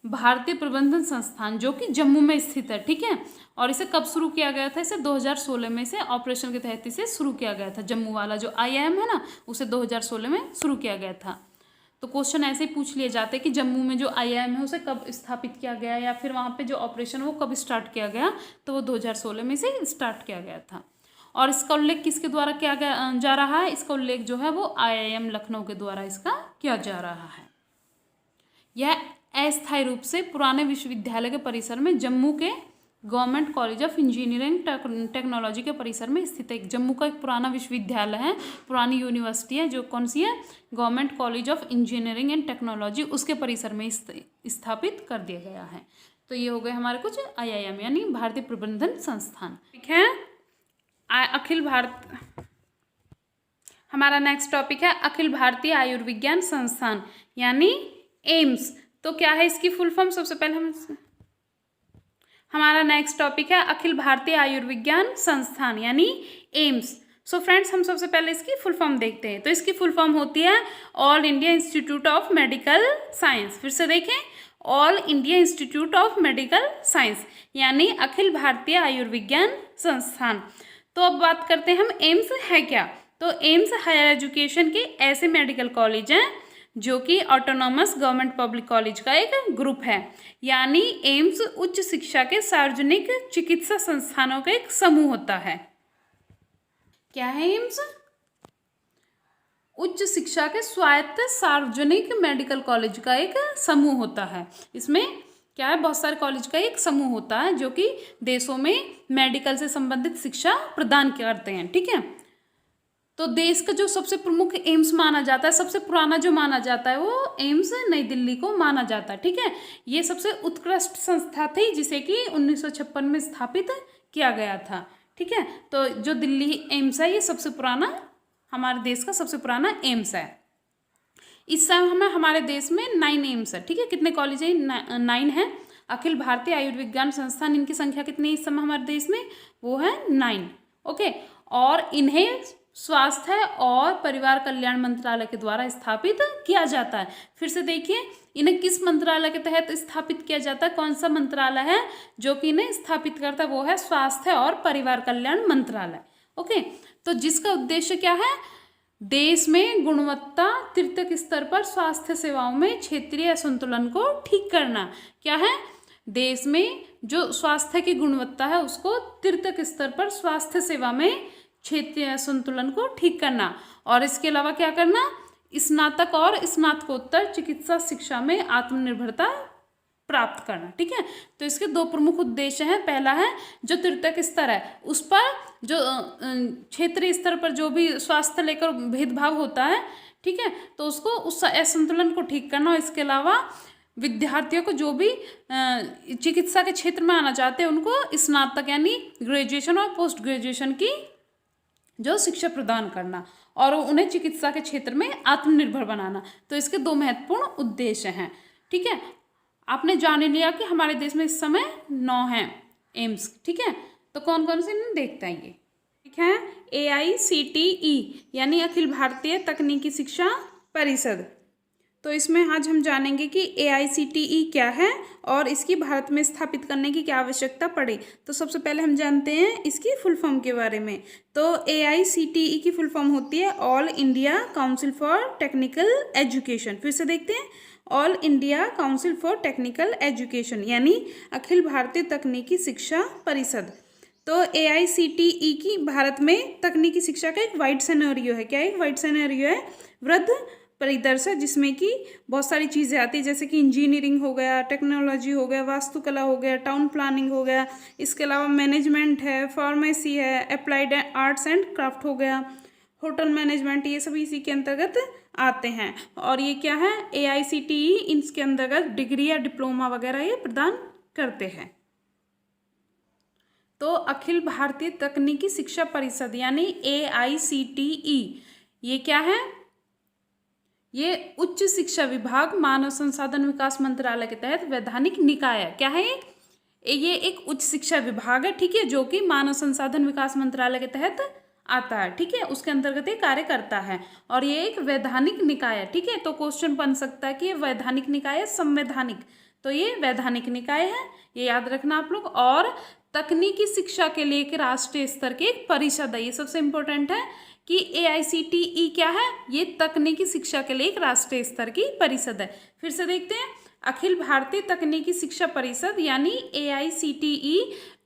भारतीय प्रबंधन संस्थान जो कि जम्मू में स्थित है, ठीक है। और इसे कब शुरू किया गया था? इसे 2016 में से ऑपरेशन के तहत इसे शुरू किया गया था। जम्मू वाला जो IIM है ना, उसे 2016 में शुरू किया गया था। तो क्वेश्चन ऐसे ही पूछ लिए जाते हैं कि जम्मू में जो IIM है उसे कब स्थापित किया गया, या फिर वहाँ पे जो ऑपरेशन वो कब स्टार्ट किया गया। तो वो 2016 में से स्टार्ट किया गया था। और इसका उल्लेख किसके द्वारा किया गया जा रहा है? इसका उल्लेख जो है वो IIM लखनऊ के द्वारा इसका किया जा रहा है। यह अस्थायी रूप से पुराने विश्वविद्यालय के परिसर में जम्मू के government college of engineering technology के परिसर में स्थित है। जम्मू का एक पुराना विश्वविद्यालय है, पुरानी यूनिवर्सिटी है, जो कौन सी है? Government college of engineering and technology, उसके परिसर में स्थापित कर दिया गया है। तो ये हो गए हमारे कुछ IIM यानी भारतीय प्रबंधन संस्थान, ठीक है। अखिल भारत हमारा नेक्स्ट टॉपिक है अखिल भारतीय आयुर्विज्ञान संस्थान यानी एम्स। तो क्या है इसकी फुल फॉर्म? सबसे पहले हमारा नेक्स्ट टॉपिक है अखिल भारतीय आयुर्विज्ञान संस्थान यानी एम्स। सो फ्रेंड्स, हम सबसे पहले इसकी फुल फॉर्म देखते हैं। तो इसकी फुल फॉर्म होती है all India institute of medical science. फिर से देखें, all India institute of medical science यानी अखिल भारतीय आयुर्विज्ञान संस्थान। तो अब बात करते हैं हम एम्स है क्या। तो एम्स हायर एजुकेशन के ऐसे मेडिकल कॉलेज हैं जो कि ऑटोनॉमस गवर्नमेंट पब्लिक कॉलेज का एक ग्रुप है। यानी एम्स उच्च शिक्षा के सार्वजनिक चिकित्सा संस्थानों का एक समूह होता है। क्या है एम्स? उच्च शिक्षा के स्वायत्त सार्वजनिक मेडिकल कॉलेज का एक समूह होता है। इसमें क्या है? बहुत सारे कॉलेज का एक समूह होता है जो कि देशों में मेडिकल से संबंधित शिक्षा प्रदान करते हैं, ठीक है। तो देश का जो सबसे प्रमुख एम्स माना जाता है, सबसे पुराना जो माना जाता है, वो एम्स नई दिल्ली को माना जाता है, ठीक है। ये सबसे उत्कृष्ट संस्था थी जिसे कि 1956 में स्थापित किया गया था, ठीक है। तो जो दिल्ली एम्स है ये सबसे पुराना, हमारे देश का सबसे पुराना एम्स है। इस समय हमें हमारे देश में 9 एम्स है, ठीक है। कितने कॉलेज है? 9 है। अखिल भारतीय आयुर्विज्ञान संस्थान, इनकी संख्या कितनी है इस समय हमारे देश में? वो है 9, ओके। और इन्हें स्वास्थ्य और परिवार कल्याण मंत्रालय के द्वारा स्थापित किया जाता है। फिर से देखिए, इन्हें किस मंत्रालय के तहत स्थापित किया जाता है, कौन सा मंत्रालय है जो कि इन्हें स्थापित करता है, वो है स्वास्थ्य और परिवार कल्याण मंत्रालय। ओके, तो जिसका उद्देश्य क्या है, देश में गुणवत्ता तृतीयक स्तर पर स्वास्थ्य सेवाओं में क्षेत्रीय असंतुलन को ठीक करना। क्या है, देश में जो स्वास्थ्य की गुणवत्ता है उसको तृतीयक स्तर पर स्वास्थ्य सेवा में क्षेत्रीय असंतुलन को ठीक करना, और इसके अलावा क्या करना, स्नातक और स्नातकोत्तर चिकित्सा शिक्षा में आत्मनिर्भरता प्राप्त करना। ठीक है, तो इसके दो प्रमुख उद्देश्य हैं। पहला है जो तृतीयक स्तर है उस पर जो क्षेत्रीय स्तर पर जो भी स्वास्थ्य लेकर भेदभाव होता है, ठीक है, तो उसको उस असंतुलन को ठीक करना। और इसके अलावा विद्यार्थियों को जो भी चिकित्सा के क्षेत्र में आना चाहते हैं उनको स्नातक यानी ग्रेजुएशन और पोस्ट ग्रेजुएशन की जो शिक्षा प्रदान करना, और उन्हें चिकित्सा के क्षेत्र में आत्मनिर्भर बनाना। तो इसके दो महत्वपूर्ण उद्देश्य हैं। ठीक है, आपने जान लिया कि हमारे देश में इस समय 9 हैं एम्स। ठीक है, तो कौन कौन से देखते हैं ये, ठीक है, AICTE यानी अखिल भारतीय तकनीकी शिक्षा परिषद। तो इसमें आज हम जानेंगे कि AICTE क्या है और इसकी भारत में स्थापित करने की क्या आवश्यकता पड़ी। तो सबसे पहले हम जानते हैं इसकी फुल फॉर्म के बारे में। तो AICTE की फुल फॉर्म होती है all India council for technical education. फिर से देखते हैं, all India council for technical education यानी अखिल भारतीय तकनीकी शिक्षा परिषद। तो AICTE की भारत में तकनीकी शिक्षा का एक वाइड सिनेरियो है। क्या एक वाइड सिनेरियो है, वृद्ध परिदर्शक, जिसमें कि बहुत सारी चीज़ें आती है, जैसे कि इंजीनियरिंग हो गया, टेक्नोलॉजी हो गया, वास्तुकला हो गया, टाउन प्लानिंग हो गया, इसके अलावा मैनेजमेंट है, फार्मेसी है, अप्लाइड आर्ट्स एंड क्राफ्ट हो गया, होटल मैनेजमेंट, ये सभी इसी के अंतर्गत आते हैं। और ये क्या है, AICTE इसके अंतर्गत डिग्री या डिप्लोमा वगैरह ये प्रदान करते हैं। तो अखिल भारतीय तकनीकी शिक्षा परिषद यानी AICTE ये क्या है, ये उच्च शिक्षा विभाग मानव संसाधन विकास मंत्रालय के तहत वैधानिक निकाय है। क्या है ये एक उच्च शिक्षा विभाग है, ठीक है, जो कि मानव संसाधन विकास मंत्रालय के तहत आता है। ठीक है, उसके अंतर्गत ये कार्य करता है और ये एक वैधानिक निकाय है। ठीक है, तो क्वेश्चन बन सकता है कि ये वैधानिक निकाय है संवैधानिक, तो ये वैधानिक निकाय है, ये याद रखना आप लोग। और तकनीकी शिक्षा के लिए एक राष्ट्रीय स्तर की एक परिषद है, ये सबसे इंपॉर्टेंट है कि AICTE क्या है, ये तकनीकी शिक्षा के लिए एक राष्ट्रीय स्तर की परिषद है। फिर से देखते हैं, अखिल भारतीय तकनीकी शिक्षा परिषद यानी AICTE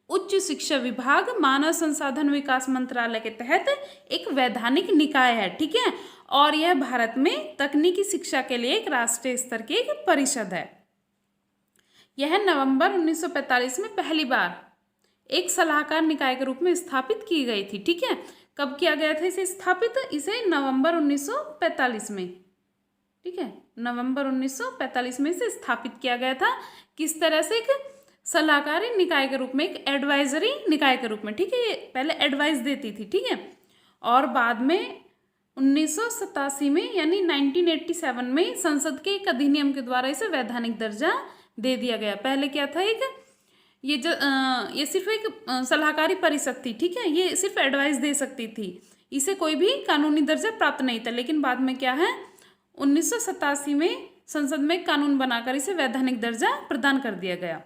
उच्च शिक्षा विभाग मानव संसाधन विकास मंत्रालय के तहत एक वैधानिक निकाय है। ठीक है, और यह भारत में तकनीकी शिक्षा के लिए एक राष्ट्रीय स्तर की एक परिषद है। यह नवंबर 1945 में पहली बार एक सलाहकार निकाय के रूप में स्थापित की गई थी। ठीक है, कब किया गया था इसे स्थापित, इसे नवंबर 1945 में, ठीक है, नवंबर 1945 में इसे स्थापित किया गया था। किस तरह से, एक सलाहकारी निकाय के रूप में, एक एडवाइजरी निकाय के रूप में। ठीक है, ये पहले एडवाइस देती थी। ठीक है, और बाद में 1987 में यानी 1987 में संसद के एक अधिनियम के द्वारा इसे वैधानिक दर्जा दे दिया गया। पहले क्या था, एक ये सिर्फ एक सलाहकारी परिषद थी। ठीक है, ये सिर्फ एडवाइस दे सकती थी, इसे कोई भी कानूनी दर्जा प्राप्त नहीं था। लेकिन बाद में क्या है, 1987 में संसद में कानून बनाकर इसे वैधानिक दर्जा प्रदान कर दिया गया।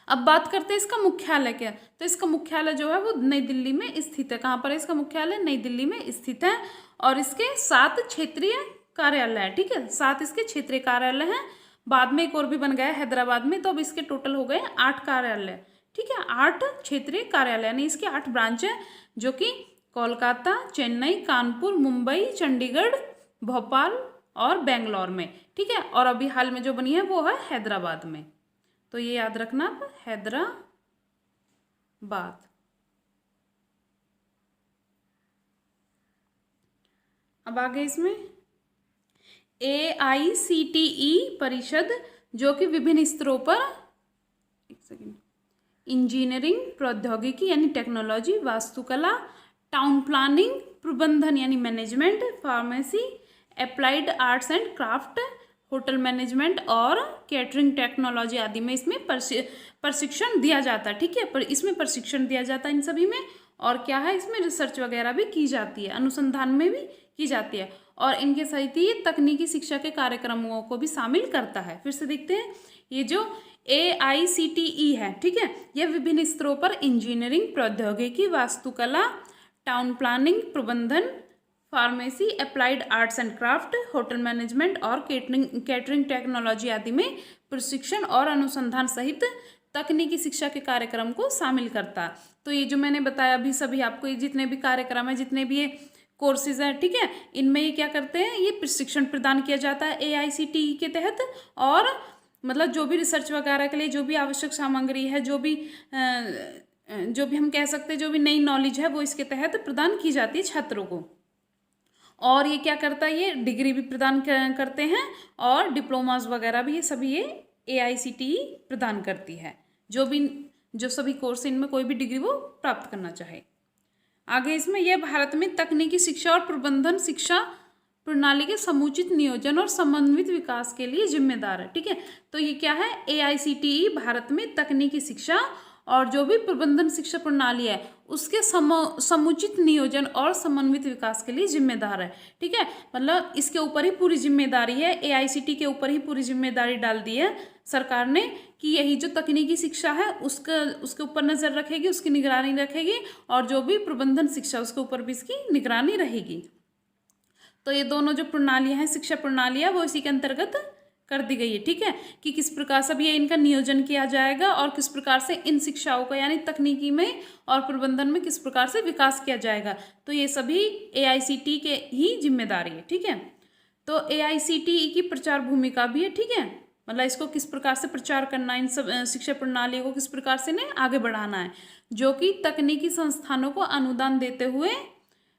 अब बात करते हैं इसका मुख्यालय क्या, तो इसका मुख्यालय जो है वो नई दिल्ली में स्थित है। कहाँ पर है इसका मुख्यालय, नई दिल्ली में स्थित है। और इसके 7 क्षेत्रीय कार्यालय है। ठीक है, 7 इसके क्षेत्रीय कार्यालय हैं। बाद में एक और भी बन गया हैदराबाद में, तो अब इसके टोटल हो गए 8 कार्यालय। ठीक है, 8 क्षेत्रीय कार्यालय यानी इसके 8 ब्रांच है, जो कि कोलकाता, चेन्नई, कानपुर, मुंबई, चंडीगढ़, भोपाल और बेंगलोर में। ठीक है, और अभी हाल में जो बनी है वो है हैदराबाद में। तो ये याद रखना आप, हैदराबाद। अब आगे इसमें AICTE परिषद, जो कि विभिन्न स्तरों पर, एक सेकेंड, इंजीनियरिंग, प्रौद्योगिकी यानी टेक्नोलॉजी, वास्तुकला, टाउन प्लानिंग, प्रबंधन यानी management, pharmacy, applied arts and craft, hotel management और कैटरिंग टेक्नोलॉजी आदि में इसमें प्रशिक्षण दिया जाता है। ठीक है, पर इसमें प्रशिक्षण दिया जाता है इन सभी में। और क्या है, इसमें रिसर्च वगैरह भी की जाती है, अनुसंधान में भी की जाती है, और इनके साथ ही तकनीकी शिक्षा के कार्यक्रमों को भी शामिल करता है। फिर से देखते हैं, ये जो AICTE है, ठीक है, यह विभिन्न स्तरों पर इंजीनियरिंग, प्रौद्योगिकी, वास्तुकला, टाउन प्लानिंग, प्रबंधन, pharmacy, applied arts and craft, hotel management और कैटरिंग टेक्नोलॉजी आदि में प्रशिक्षण और अनुसंधान सहित तकनीकी शिक्षा के कार्यक्रम को शामिल करता है। तो ये जो मैंने बताया अभी सभी आपको, ये जितने भी कार्यक्रम है, जितने भी ये कोर्सेज हैं, ठीक है, इनमें ये क्या करते हैं, ये प्रशिक्षण प्रदान किया जाता है AICTE के तहत, और मतलब जो भी रिसर्च वगैरह के लिए जो भी आवश्यक सामग्री है, जो भी हम कह सकते हैं जो भी नई नॉलेज है, वो इसके तहत प्रदान की जाती है छात्रों को। और ये क्या करता है, ये डिग्री भी प्रदान करते हैं, और डिप्लोमास वगैरह भी ये सभी ये AICTE प्रदान करती है, जो सभी कोर्स इनमें कोई भी डिग्री वो प्राप्त करना चाहे। आगे इसमें यह भारत में तकनीकी शिक्षा और प्रबंधन शिक्षा प्रणाली के समुचित नियोजन और समन्वित विकास के लिए जिम्मेदार है, ठीक है। तो ये क्या है, AICTE भारत में तकनीकी शिक्षा और जो भी प्रबंधन शिक्षा प्रणाली है उसके समुचित नियोजन और समन्वित विकास के लिए जिम्मेदार है, ठीक है। मतलब इसके ऊपर ही पूरी जिम्मेदारी है, AICTE के ऊपर ही पूरी जिम्मेदारी डाल दी है सरकार ने कि यही जो तकनीकी शिक्षा है उसके ऊपर नज़र रखेगी, उसकी निगरानी रखेगी, और जो भी प्रबंधन शिक्षा उसके ऊपर भी इसकी निगरानी रहेगी। तो ये दोनों जो प्रणालियाँ हैं, शिक्षा प्रणालियाँ, वो इसी के अंतर्गत कर दी गई है, ठीक है, कि किस प्रकार से अब ये इनका नियोजन किया जाएगा और किस प्रकार से इन शिक्षाओं का यानी तकनीकी में और प्रबंधन में किस प्रकार से विकास किया जाएगा। तो ये सभी AICTE के ही जिम्मेदारी है, ठीक है। तो AICTE की प्रचार भूमिका भी है, ठीक है, मतलब इसको किस प्रकार से प्रचार करना, इन सब शिक्षा प्रणालियों को किस प्रकार से ने आगे बढ़ाना है, जो कि तकनीकी संस्थानों को अनुदान देते हुए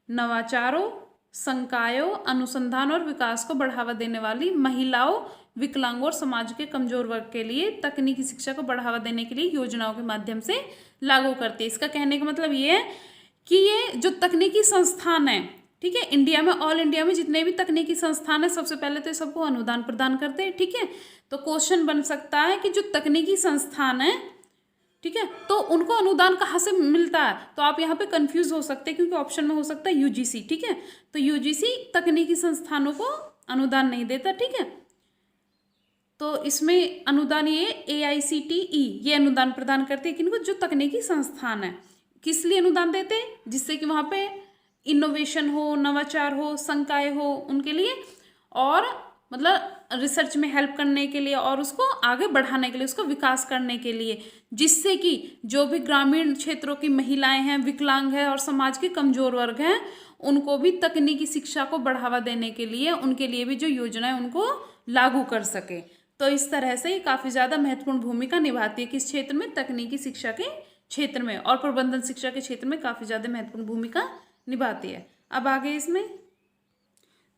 नवाचारों, संकायों, अनुसंधान और विकास को बढ़ावा देने वाली महिलाओं, विकलांगों और समाज के कमजोर वर्ग के लिए तकनीकी शिक्षा को बढ़ावा देने के लिए योजनाओं के माध्यम से लागू करती है। इसका कहने का मतलब ये है कि ये जो तकनीकी संस्थान है, ठीक है, इंडिया में, ऑल इंडिया में जितने भी तकनीकी संस्थान है, सबसे पहले तो सबको अनुदान प्रदान करते हैं, ठीक है। तो क्वेश्चन बन सकता है कि जो तकनीकी संस्थान है, ठीक है, तो उनको अनुदान कहाँ से मिलता है, तो आप यहाँ पे कंफ्यूज हो सकते हैं क्योंकि ऑप्शन में हो सकता है UGC, ठीक है। तो UGC तकनीकी संस्थानों को अनुदान नहीं देता, ठीक है। तो इसमें अनुदान ये AICTE ये अनुदान प्रदान करती है किनको, जो तकनीकी संस्थान है। किस लिए अनुदान देते हैं, जिससे कि वहाँ पे इनोवेशन हो, नवाचार हो, संकाय हो, उनके लिए, और मतलब रिसर्च में हेल्प करने के लिए और उसको आगे बढ़ाने के लिए, उसको विकास करने के लिए, जिससे कि जो भी ग्रामीण क्षेत्रों की महिलाएं हैं, विकलांग हैं और समाज के कमजोर वर्ग हैं, उनको भी तकनीकी शिक्षा को बढ़ावा देने के लिए, उनके लिए भी जो योजना है उनको लागू कर सके। तो इस तरह से ये काफ़ी ज़्यादा महत्वपूर्ण भूमिका निभाती है किस क्षेत्र में, तकनीकी शिक्षा के क्षेत्र में, और प्रबंधन शिक्षा के क्षेत्र में काफ़ी ज़्यादा महत्वपूर्ण भूमिका निभाती है। अब आगे इसमें,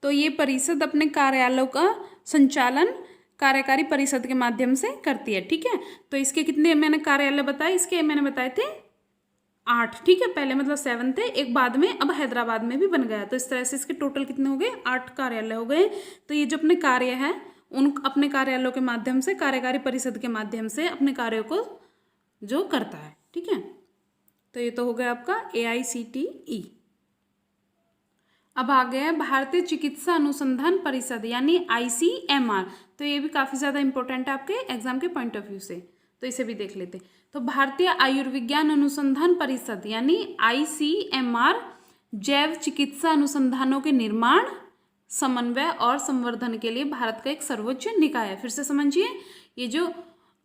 तो ये परिषद अपने कार्यालयों का संचालन कार्यकारी परिषद के माध्यम से करती है, ठीक है। तो इसके कितने मैंने कार्यालय बताए, इसके मैंने बताए थे 8, ठीक है, पहले मतलब 7 थे, एक बाद में अब हैदराबाद में भी बन गया। तो इस तरह से इसके टोटल कितने हो गए, 8 कार्यालय हो गए। तो ये जो अपने कार्य है उन अपने कार्यालयों के माध्यम से, कार्यकारी परिषद के माध्यम से अपने कार्यों को जो करता है, ठीक है। तो ये तो हो गया आपका AICTE। अब आ गया है भारतीय चिकित्सा अनुसंधान परिषद यानी ICMR। तो ये भी काफ़ी ज़्यादा इंपॉर्टेंट है आपके एग्जाम के पॉइंट ऑफ व्यू से, तो इसे भी देख लेते हैं। तो भारतीय आयुर्विज्ञान अनुसंधान परिषद यानी ICMR जैव चिकित्सा अनुसंधानों के निर्माण, समन्वय और संवर्धन के लिए भारत का एक सर्वोच्च निकाय है। फिर से समझिए, ये जो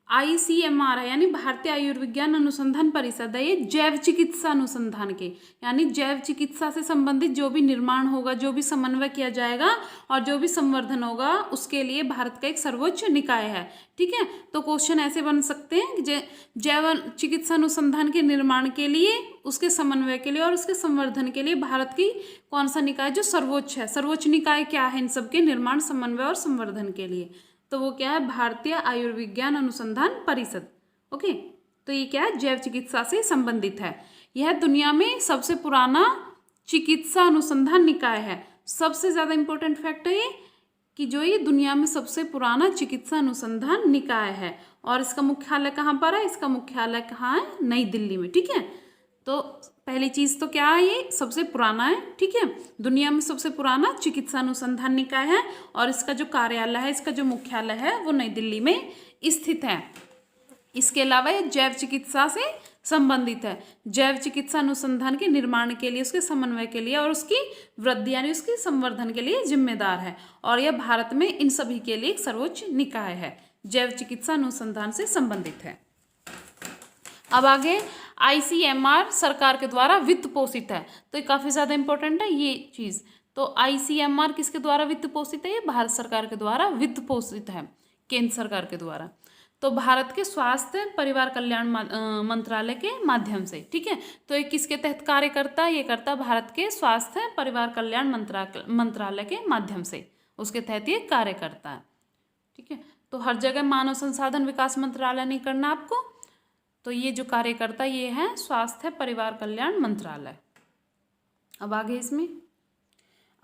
ICMR है यानी भारतीय आयुर्विज्ञान अनुसंधान परिषद है, ये जैव चिकित्सा अनुसंधान के यानी जैव चिकित्सा से संबंधित जो भी निर्माण होगा, जो भी समन्वय किया जाएगा और जो भी संवर्धन होगा, उसके लिए भारत का एक सर्वोच्च निकाय है, ठीक है। तो क्वेश्चन ऐसे बन सकते हैं कि जैव चिकित्सा अनुसंधान के निर्माण के लिए, उसके समन्वय के लिए और उसके संवर्धन के लिए भारत की कौन सा निकाय जो सर्वोच्च है, सर्वोच्च निकाय क्या है इन सबके निर्माण, समन्वय और संवर्धन के लिए, तो वो क्या है, भारतीय आयुर्विज्ञान अनुसंधान परिषद। ओके, तो ये क्या है, जैव चिकित्सा से संबंधित है। यह दुनिया में सबसे पुराना चिकित्सा अनुसंधान निकाय है। सबसे ज़्यादा इंपॉर्टेंट फैक्ट है ये कि जो ये दुनिया में सबसे पुराना चिकित्सा अनुसंधान निकाय है। और इसका मुख्यालय कहाँ पर है, इसका मुख्यालय कहाँ है, नई दिल्ली में, ठीक है। तो पहली चीज़ तो क्या है, ये सबसे पुराना है, ठीक है, दुनिया में सबसे पुराना चिकित्सा अनुसंधान निकाय है और इसका जो कार्यालय है, इसका जो मुख्यालय है वो नई दिल्ली में स्थित है। इसके अलावा ये जैव चिकित्सा से संबंधित है, जैव चिकित्सा अनुसंधान के निर्माण के लिए, उसके समन्वय के लिए और उसकी वृद्धि यानी उसके संवर्धन के लिए जिम्मेदार है और यह भारत में इन सभी के लिए एक सर्वोच्च निकाय है, जैव चिकित्सा अनुसंधान से संबंधित है। अब आगे ICMR सरकार के द्वारा वित्त पोषित है, तो ये काफ़ी ज़्यादा इंपॉर्टेंट है ये चीज़। तो ICMR किसके द्वारा वित्त पोषित है, ये भारत सरकार के द्वारा वित्त पोषित है, केंद्र सरकार के द्वारा। तो भारत के स्वास्थ्य परिवार कल्याण मंत्रालय के माध्यम से, ठीक है। तो ये किसके तहत कार्य करता है, ये करता है भारत के स्वास्थ्य परिवार कल्याण मंत्रालय के माध्यम से, उसके तहत ये कार्य करता है, ठीक है। तो हर जगह मानव संसाधन विकास मंत्रालय नहीं करना आपको, तो ये जो कार्य करता है ये है स्वास्थ्य परिवार कल्याण मंत्रालय। अब आगे इसमें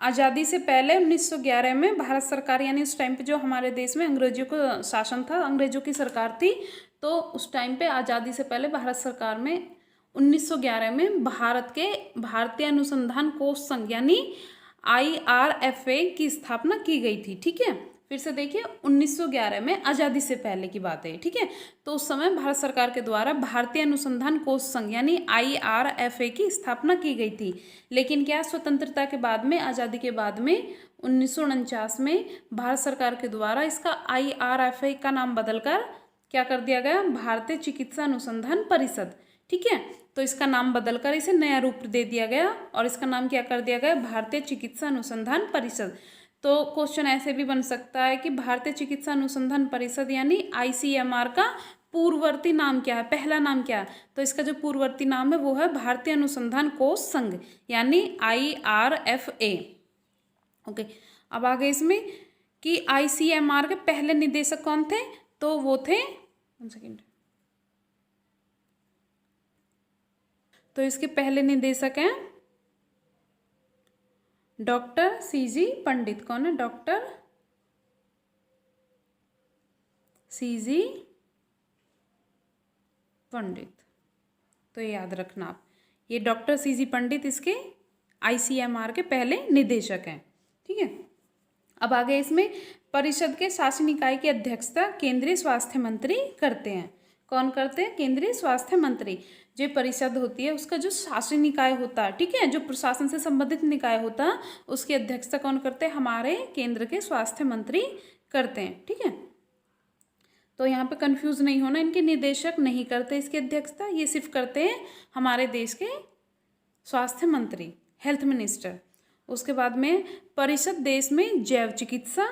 आज़ादी से पहले 1911 में भारत सरकार यानी उस टाइम पे जो हमारे देश में अंग्रेजों का शासन था, अंग्रेजों की सरकार थी, तो उस टाइम पे आज़ादी से पहले भारत सरकार में 1911 में भारत के भारतीय अनुसंधान कोष संघ यानी IRFA की स्थापना की गई थी, ठीक है। फिर से देखिए 1911 में, आज़ादी से पहले की बात है, ठीक है। तो उस समय भारत सरकार के द्वारा भारतीय अनुसंधान कोष संघ यानी IRFA की स्थापना की गई थी। लेकिन क्या स्वतंत्रता के बाद में, आज़ादी के बाद में 1949 में भारत सरकार के द्वारा इसका IRFA का नाम बदलकर क्या कर दिया गया, भारतीय चिकित्सा अनुसंधान परिषद, ठीक है। तो इसका नाम बदलकर इसे नया रूप दे दिया गया और इसका नाम क्या कर दिया गया, भारतीय चिकित्सा अनुसंधान परिषद। तो क्वेश्चन ऐसे भी बन सकता है कि भारतीय चिकित्सा अनुसंधान परिषद यानी ICMR का पूर्ववर्ती नाम क्या है, पहला नाम क्या है, तो इसका जो पूर्ववर्ती नाम है वो है भारतीय अनुसंधान कोष संघ यानी IRFA। ओके, अब आगे इसमें कि ICMR के पहले निदेशक कौन थे, तो वो थे, 1 सेकेंड, तो इसके पहले निदेशक हैं डॉक्टर CG पंडित। कौन है, डॉक्टर CG पंडित, तो ये याद रखना आप, ये डॉक्टर CG पंडित इसके ICMR के पहले निदेशक हैं, ठीक है। अब आगे इसमें परिषद के शासी निकाय की अध्यक्षता केंद्रीय स्वास्थ्य मंत्री करते हैं। कौन करते हैं, केंद्रीय स्वास्थ्य मंत्री। जो परिषद होती है उसका जो शासी निकाय होता है, ठीक है, जो प्रशासन से संबंधित निकाय होता है, उसकी अध्यक्षता कौन करते हैं, हमारे केंद्र के स्वास्थ्य मंत्री करते हैं, ठीक है। तो यहाँ पे कंफ्यूज नहीं होना, इनके निदेशक नहीं करते इसकी अध्यक्षता, ये सिर्फ करते हैं हमारे देश के स्वास्थ्य मंत्री, हेल्थ मिनिस्टर। उसके बाद में परिषद देश में जैव चिकित्सा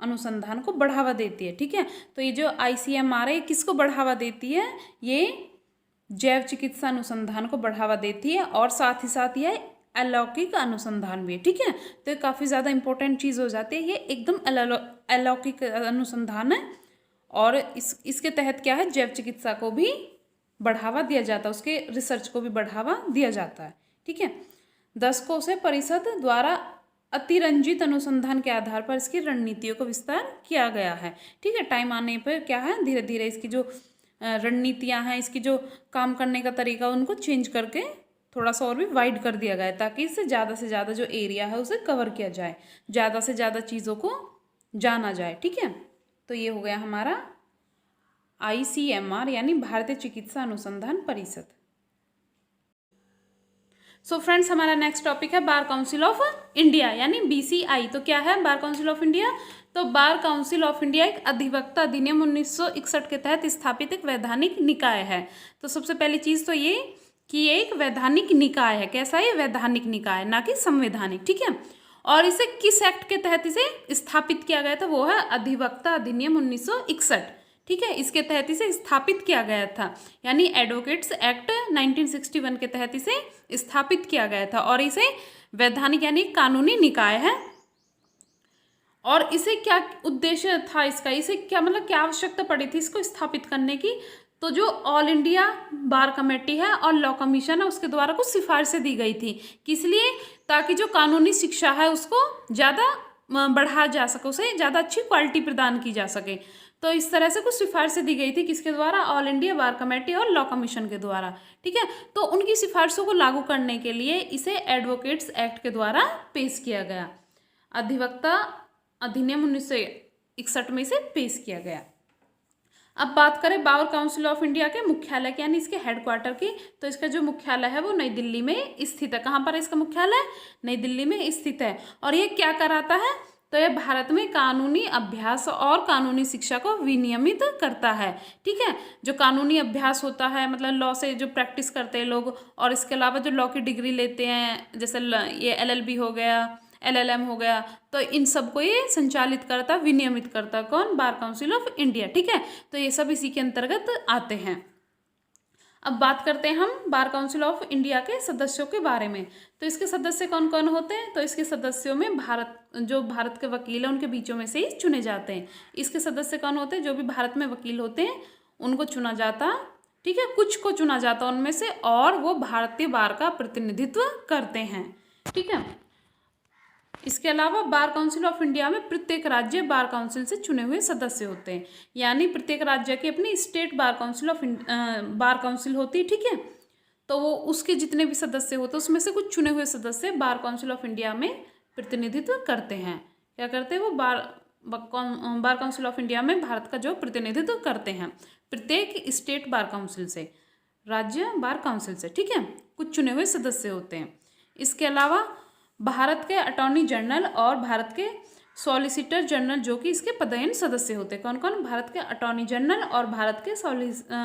अनुसंधान को बढ़ावा देती है, ठीक है। तो ये जो ICMR है किसको बढ़ावा देती है, ये जैव चिकित्सा अनुसंधान को बढ़ावा देती है और साथ ही साथ यह अलौकिक अनुसंधान भी है, ठीक है। तो ये काफ़ी ज़्यादा इंपॉर्टेंट चीज़ हो जाती है, ये एकदम अलौकिक अनुसंधान है और इसके तहत क्या है, जैव चिकित्सा को भी बढ़ावा दिया जाता है, उसके रिसर्च को भी बढ़ावा दिया जाता है, ठीक है। दशकों से परिषद द्वारा अतिरंजित अनुसंधान के आधार पर इसकी रणनीतियों को विस्तार किया गया है, ठीक है। टाइम आने पर क्या है, धीरे धीरे इसकी जो रणनीतियां हैं, इसकी जो काम करने का तरीका, उनको चेंज करके थोड़ा सा और भी वाइड कर दिया गया है, ताकि इससे ज़्यादा जो एरिया है उसे कवर किया जाए, ज़्यादा से ज़्यादा चीज़ों को जाना जाए, ठीक है। तो ये हो गया हमारा ICMR यानी भारतीय चिकित्सा अनुसंधान परिषद। सो फ्रेंड्स, हमारा नेक्स्ट टॉपिक है बार काउंसिल ऑफ इंडिया यानी BCI। तो क्या है बार काउंसिल ऑफ इंडिया, तो बार काउंसिल ऑफ इंडिया एक अधिवक्ता अधिनियम 1961 के तहत स्थापित एक वैधानिक निकाय है। तो सबसे पहली चीज़ तो ये कि ये एक वैधानिक निकाय है। कैसा है, वैधानिक निकाय, ना कि संवैधानिक, ठीक है। और इसे किस एक्ट के तहत इसे स्थापित किया गया था, वो है अधिवक्ता अधिनियम 1961, ठीक है। इसके तहत इसे स्थापित किया गया था, यानी एडवोकेट्स एक्ट 1961 के तहत इसे स्थापित किया गया था और इसे वैधानिक यानी कानूनी निकाय है। और इसे क्या उद्देश्य था इसका, इसे क्या मतलब क्या आवश्यकता पड़ी थी इसको स्थापित करने की, तो जो ऑल इंडिया बार कमेटी है और लॉ कमीशन है उसके द्वारा कुछ सिफारिशें दी गई थी, किस लिए, ताकि जो कानूनी शिक्षा है उसको ज़्यादा बढ़ाया जा सके, उसे ज़्यादा अच्छी क्वालिटी प्रदान की जा सके। तो इस तरह से कुछ सिफारिशें दी गई थी, किसके द्वारा? ऑल इंडिया बार कमेटी और लॉ कमीशन के द्वारा, ठीक है। तो उनकी सिफारिशों को लागू करने के लिए इसे एडवोकेट्स एक्ट के द्वारा पेश किया गया। अधिवक्ता अधिनियम 1961 में इसे पेश किया गया। अब बात करें बार काउंसिल ऑफ इंडिया के मुख्यालय की, यानी इसके हेडक्वार्टर की, तो इसका जो मुख्यालय है वो नई दिल्ली में स्थित है। कहाँ पर है इसका मुख्यालय? नई दिल्ली में स्थित है। और ये क्या कराता है? तो यह भारत में कानूनी अभ्यास और कानूनी शिक्षा को विनियमित करता है, ठीक है। जो कानूनी अभ्यास होता है, मतलब लॉ से जो प्रैक्टिस करते हैं लोग, और इसके अलावा जो लॉ की डिग्री लेते हैं, जैसे ये LLB हो गया, LLM हो गया, तो इन सब को ये संचालित करता, विनियमित करता। कौन? बार काउंसिल ऑफ इंडिया, ठीक है। तो ये सब इसी के अंतर्गत आते हैं। अब बात करते हैं हम बार काउंसिल ऑफ इंडिया के सदस्यों के बारे में। तो इसके सदस्य कौन कौन होते हैं? तो इसके सदस्यों में भारत के वकील हैं उनके बीचों में से ही चुने जाते हैं। इसके सदस्य कौन होते हैं? जो भी भारत में वकील होते हैं उनको चुना जाता, ठीक है, कुछ को चुना जाता उनमें से, और वो भारतीय बार का प्रतिनिधित्व करते हैं, ठीक है। इसके अलावा बार काउंसिल ऑफ इंडिया में प्रत्येक राज्य बार काउंसिल से चुने हुए सदस्य होते हैं, यानी प्रत्येक राज्य की अपनी स्टेट बार काउंसिल होती है, ठीक है। तो वो उसके जितने भी सदस्य होते हैं उसमें से कुछ चुने हुए सदस्य बार काउंसिल ऑफ इंडिया में प्रतिनिधित्व करते हैं। क्या करते हैं वो? बार काउंसिल ऑफ इंडिया में भारत का जो प्रतिनिधित्व करते हैं प्रत्येक स्टेट बार काउंसिल से, राज्य बार काउंसिल से, ठीक है। कुछ चुने हुए सदस्य होते हैं। इसके अलावा भारत के अटॉर्नी जनरल और भारत के सॉलिसिटर जनरल जो कि इसके पदेन सदस्य होते हैं। कौन कौन? भारत के अटॉर्नी जनरल और भारत के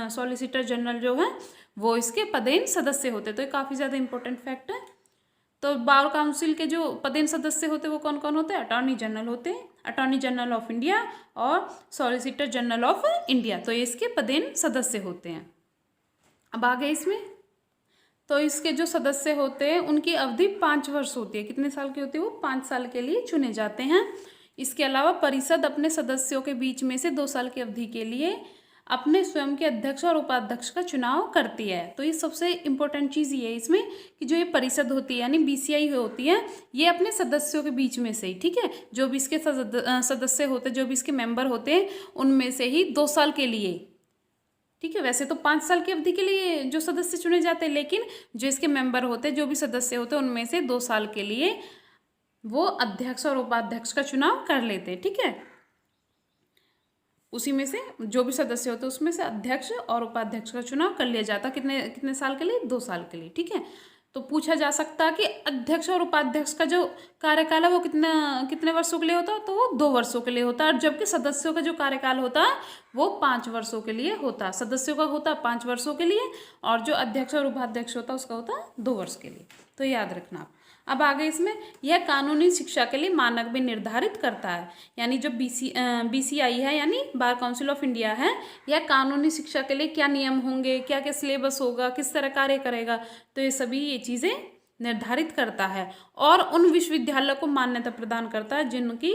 सॉलिसिटर जनरल जो हैं वो इसके पदेन सदस्य होते हैं। तो ये काफ़ी ज़्यादा इंपॉर्टेंट फैक्ट है। तो बार काउंसिल के जो पदेन सदस्य होते हैं वो कौन कौन होते हैं? अटॉर्नी जनरल होते हैं, अटॉर्नी जनरल ऑफ इंडिया और सॉलिसिटर जनरल ऑफ इंडिया, तो ये इसके पदेन सदस्य होते हैं। अब आगे इसमें तो इसके जो सदस्य होते हैं उनकी अवधि 5 वर्ष होती है। कितने साल की होती है वो? 5 साल के लिए चुने जाते हैं। इसके अलावा परिषद अपने सदस्यों के बीच में से 2 साल की अवधि के लिए अपने स्वयं के अध्यक्ष और उपाध्यक्ष का चुनाव करती है। तो ये सबसे इम्पोर्टेंट चीज़ ये है इसमें कि जो ये परिषद होती है यानी BCI होती है, ये अपने सदस्यों के बीच में से ही, ठीक है, जो भी इसके सदस्य होते हैं, जो भी इसके मेंबर होते हैं उनमें से ही 2 साल के लिए, ठीक है। वैसे तो 5 साल की अवधि के लिए जो सदस्य चुने जाते हैं, लेकिन जो इसके मेंबर होते हैं, जो भी सदस्य होते हैं उनमें से 2 साल के लिए वो अध्यक्ष और उपाध्यक्ष का चुनाव कर लेते हैं, ठीक है। उसी में से जो भी सदस्य होते हैं उसमें से अध्यक्ष और उपाध्यक्ष का चुनाव कर लिया जाता। कितने साल के लिए? 2 साल के लिए, ठीक है। तो पूछा जा सकता है कि अध्यक्ष और उपाध्यक्ष का जो कार्यकाल है वो कितने वर्षों के लिए होता है? तो वो 2 वर्षों के लिए होता है। और जबकि सदस्यों का जो कार्यकाल होता है वो 5 वर्षों के लिए होता है। सदस्यों का होता है 5 वर्षों के लिए, और जो अध्यक्ष और उपाध्यक्ष होता है उसका होता है 2 वर्ष के लिए। तो याद रखना आप। अब आगे इसमें यह कानूनी शिक्षा के लिए मानक भी निर्धारित करता है, यानी जो BCI है यानी बार काउंसिल ऑफ इंडिया है, यह कानूनी शिक्षा के लिए क्या नियम होंगे, क्या क्या सिलेबस होगा, किस तरह कार्य करेगा, तो ये सभी ये चीज़ें निर्धारित करता है। और उन विश्वविद्यालयों को मान्यता प्रदान करता है जिनकी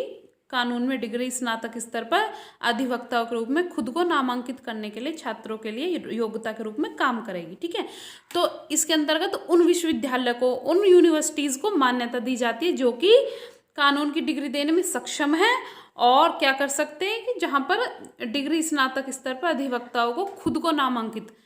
कानून में डिग्री स्नातक स्तर पर अधिवक्ताओं के रूप में खुद को नामांकित करने के लिए छात्रों के लिए योग्यता के रूप में काम करेगी, ठीक है। तो इसके अंतर्गत उन विश्वविद्यालय को, उन यूनिवर्सिटीज़ को मान्यता दी जाती है जो कि कानून की डिग्री देने में सक्षम है और क्या कर सकते हैं कि जहाँ पर डिग्री स्नातक स्तर पर अधिवक्ताओं को खुद को नामांकित,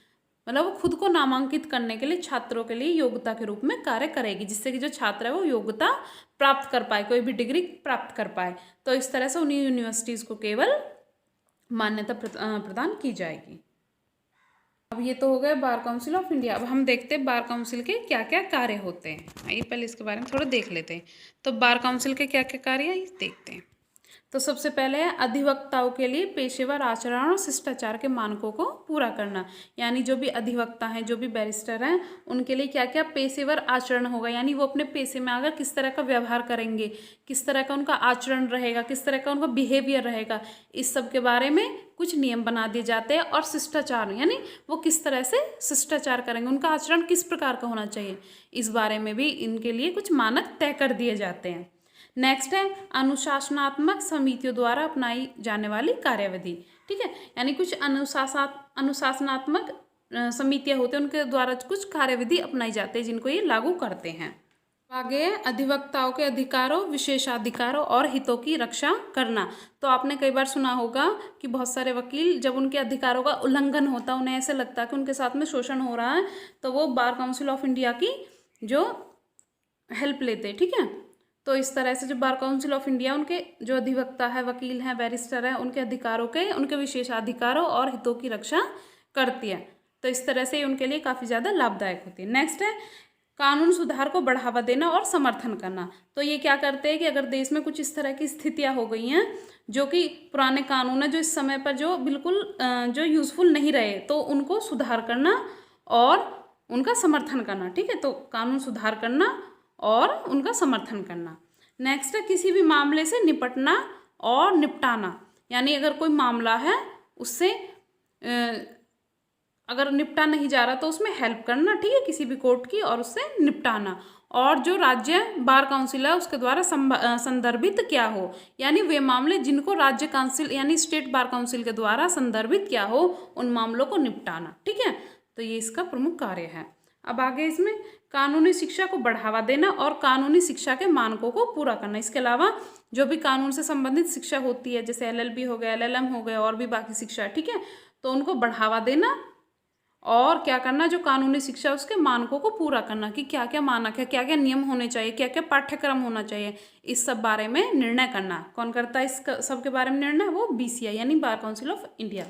मतलब वो खुद को नामांकित करने के लिए छात्रों के लिए योग्यता के रूप में कार्य करेगी, जिससे कि जो छात्र है वो योग्यता प्राप्त कर पाए, कोई भी डिग्री प्राप्त कर पाए। तो इस तरह से उन्हीं यूनिवर्सिटीज़ को केवल मान्यता प्रदान की जाएगी। अब ये तो हो गया बार काउंसिल ऑफ इंडिया। अब हम देखते हैं बार काउंसिल के क्या क्या कार्य होते हैं। आइए पहले इसके बारे में थोड़ा देख लेते हैं। तो बार काउंसिल के क्या क्या कार्य है देखते हैं। तो सबसे पहले है अधिवक्ताओं के लिए पेशेवर आचरण और शिष्टाचार के मानकों को पूरा करना, यानी जो भी अधिवक्ता हैं, जो भी बैरिस्टर हैं, उनके लिए क्या क्या पेशेवर आचरण होगा, यानी वो अपने पेशे में आकर किस तरह का व्यवहार करेंगे, किस तरह का उनका आचरण रहेगा, किस तरह का उनका बिहेवियर रहेगा, इस सब के बारे में कुछ नियम बना दिए जाते हैं। और शिष्टाचार यानी वो किस तरह से शिष्टाचार करेंगे, उनका आचरण किस प्रकार का होना चाहिए, इस बारे में भी इनके लिए कुछ मानक तय कर दिए जाते हैं। नेक्स्ट है अनुशासनात्मक समितियों द्वारा अपनाई जाने वाली कार्यविधि, ठीक है, यानी कुछ अनुशासनात्मक समितियां होती हैं, उनके द्वारा कुछ कार्यविधि अपनाई जाती है जिनको ये लागू करते हैं। आगे है अधिवक्ताओं के अधिकारों, विशेषाधिकारों और हितों की रक्षा करना। तो आपने कई बार सुना होगा कि बहुत सारे वकील जब उनके अधिकारों का उल्लंघन होता है, उन्हें ऐसे लगता है कि उनके साथ में शोषण हो रहा है, तो वो बार काउंसिल ऑफ इंडिया की जो हेल्प लेते हैं, ठीक है। तो इस तरह से जो बार काउंसिल ऑफ इंडिया उनके जो अधिवक्ता है, वकील हैं, बैरिस्टर हैं, उनके अधिकारों के, उनके विशेषाधिकारों और हितों की रक्षा करती है। तो इस तरह से उनके लिए काफ़ी ज़्यादा लाभदायक होती है। नेक्स्ट है कानून सुधार को बढ़ावा देना और समर्थन करना। तो ये क्या करते हैं कि अगर देश में कुछ इस तरह की स्थितियां हो गई हैं जो कि पुराने कानून है जो इस समय पर जो बिल्कुल जो यूज़फुल नहीं रहे, तो उनको सुधार करना और उनका समर्थन करना, ठीक है। तो कानून सुधार करना और उनका समर्थन करना। नेक्स्ट है किसी भी मामले से निपटना और निपटाना, यानी अगर कोई मामला है उससे अगर निपटा नहीं जा रहा तो उसमें हेल्प करना, ठीक है, किसी भी कोर्ट की, और उससे निपटाना। और जो राज्य बार काउंसिल है उसके द्वारा संदर्भित क्या हो, यानी वे मामले जिनको राज्य काउंसिल यानी स्टेट बार काउंसिल के द्वारा संदर्भित क्या हो, उन मामलों को निपटाना, ठीक है। तो ये इसका प्रमुख कार्य है। अब आगे इसमें कानूनी शिक्षा को बढ़ावा देना और कानूनी शिक्षा के मानकों को पूरा करना। इसके अलावा जो भी कानून से संबंधित शिक्षा होती है, जैसे LLB हो गया, LLM हो गया, और भी बाकी शिक्षा, ठीक है, तो उनको बढ़ावा देना और क्या करना, जो कानूनी शिक्षा उसके मानकों को पूरा करना कि क्या क्या मानक है, क्या क्या नियम होने चाहिए, क्या क्या पाठ्यक्रम होना चाहिए, इस सब बारे में निर्णय करना। कौन करता है इस सब के बारे में निर्णय? वो BCI यानी बार काउंसिल ऑफ इंडिया।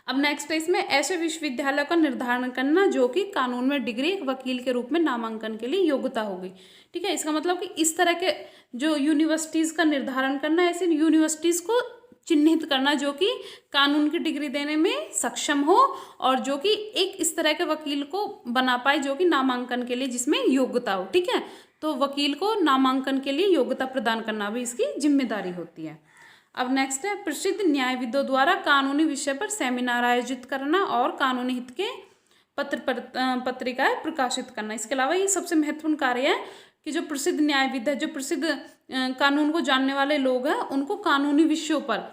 अब नेक्स्ट है इसमें ऐसे विश्वविद्यालय का निर्धारण करना जो कि कानून में डिग्री एक वकील के रूप में नामांकन के लिए योग्यता होगी, ठीक है। इसका मतलब कि इस तरह के जो यूनिवर्सिटीज़ का निर्धारण करना, ऐसे यूनिवर्सिटीज़ को चिन्हित करना जो कि कानून की डिग्री देने में सक्षम हो और जो कि एक इस तरह के वकील को बना पाए जो कि नामांकन के लिए जिसमें योग्यता हो, ठीक है। तो वकील को नामांकन के लिए योग्यता प्रदान करना भी इसकी जिम्मेदारी होती है। अब नेक्स्ट है प्रसिद्ध न्यायविदों द्वारा कानूनी विषय पर सेमिनार आयोजित करना और कानूनी हित के पत्रिकाएं प्रकाशित करना। इसके अलावा ये सबसे महत्वपूर्ण कार्य है कि जो प्रसिद्ध न्यायविद है, जो प्रसिद्ध कानून को जानने वाले लोग हैं, उनको कानूनी विषयों पर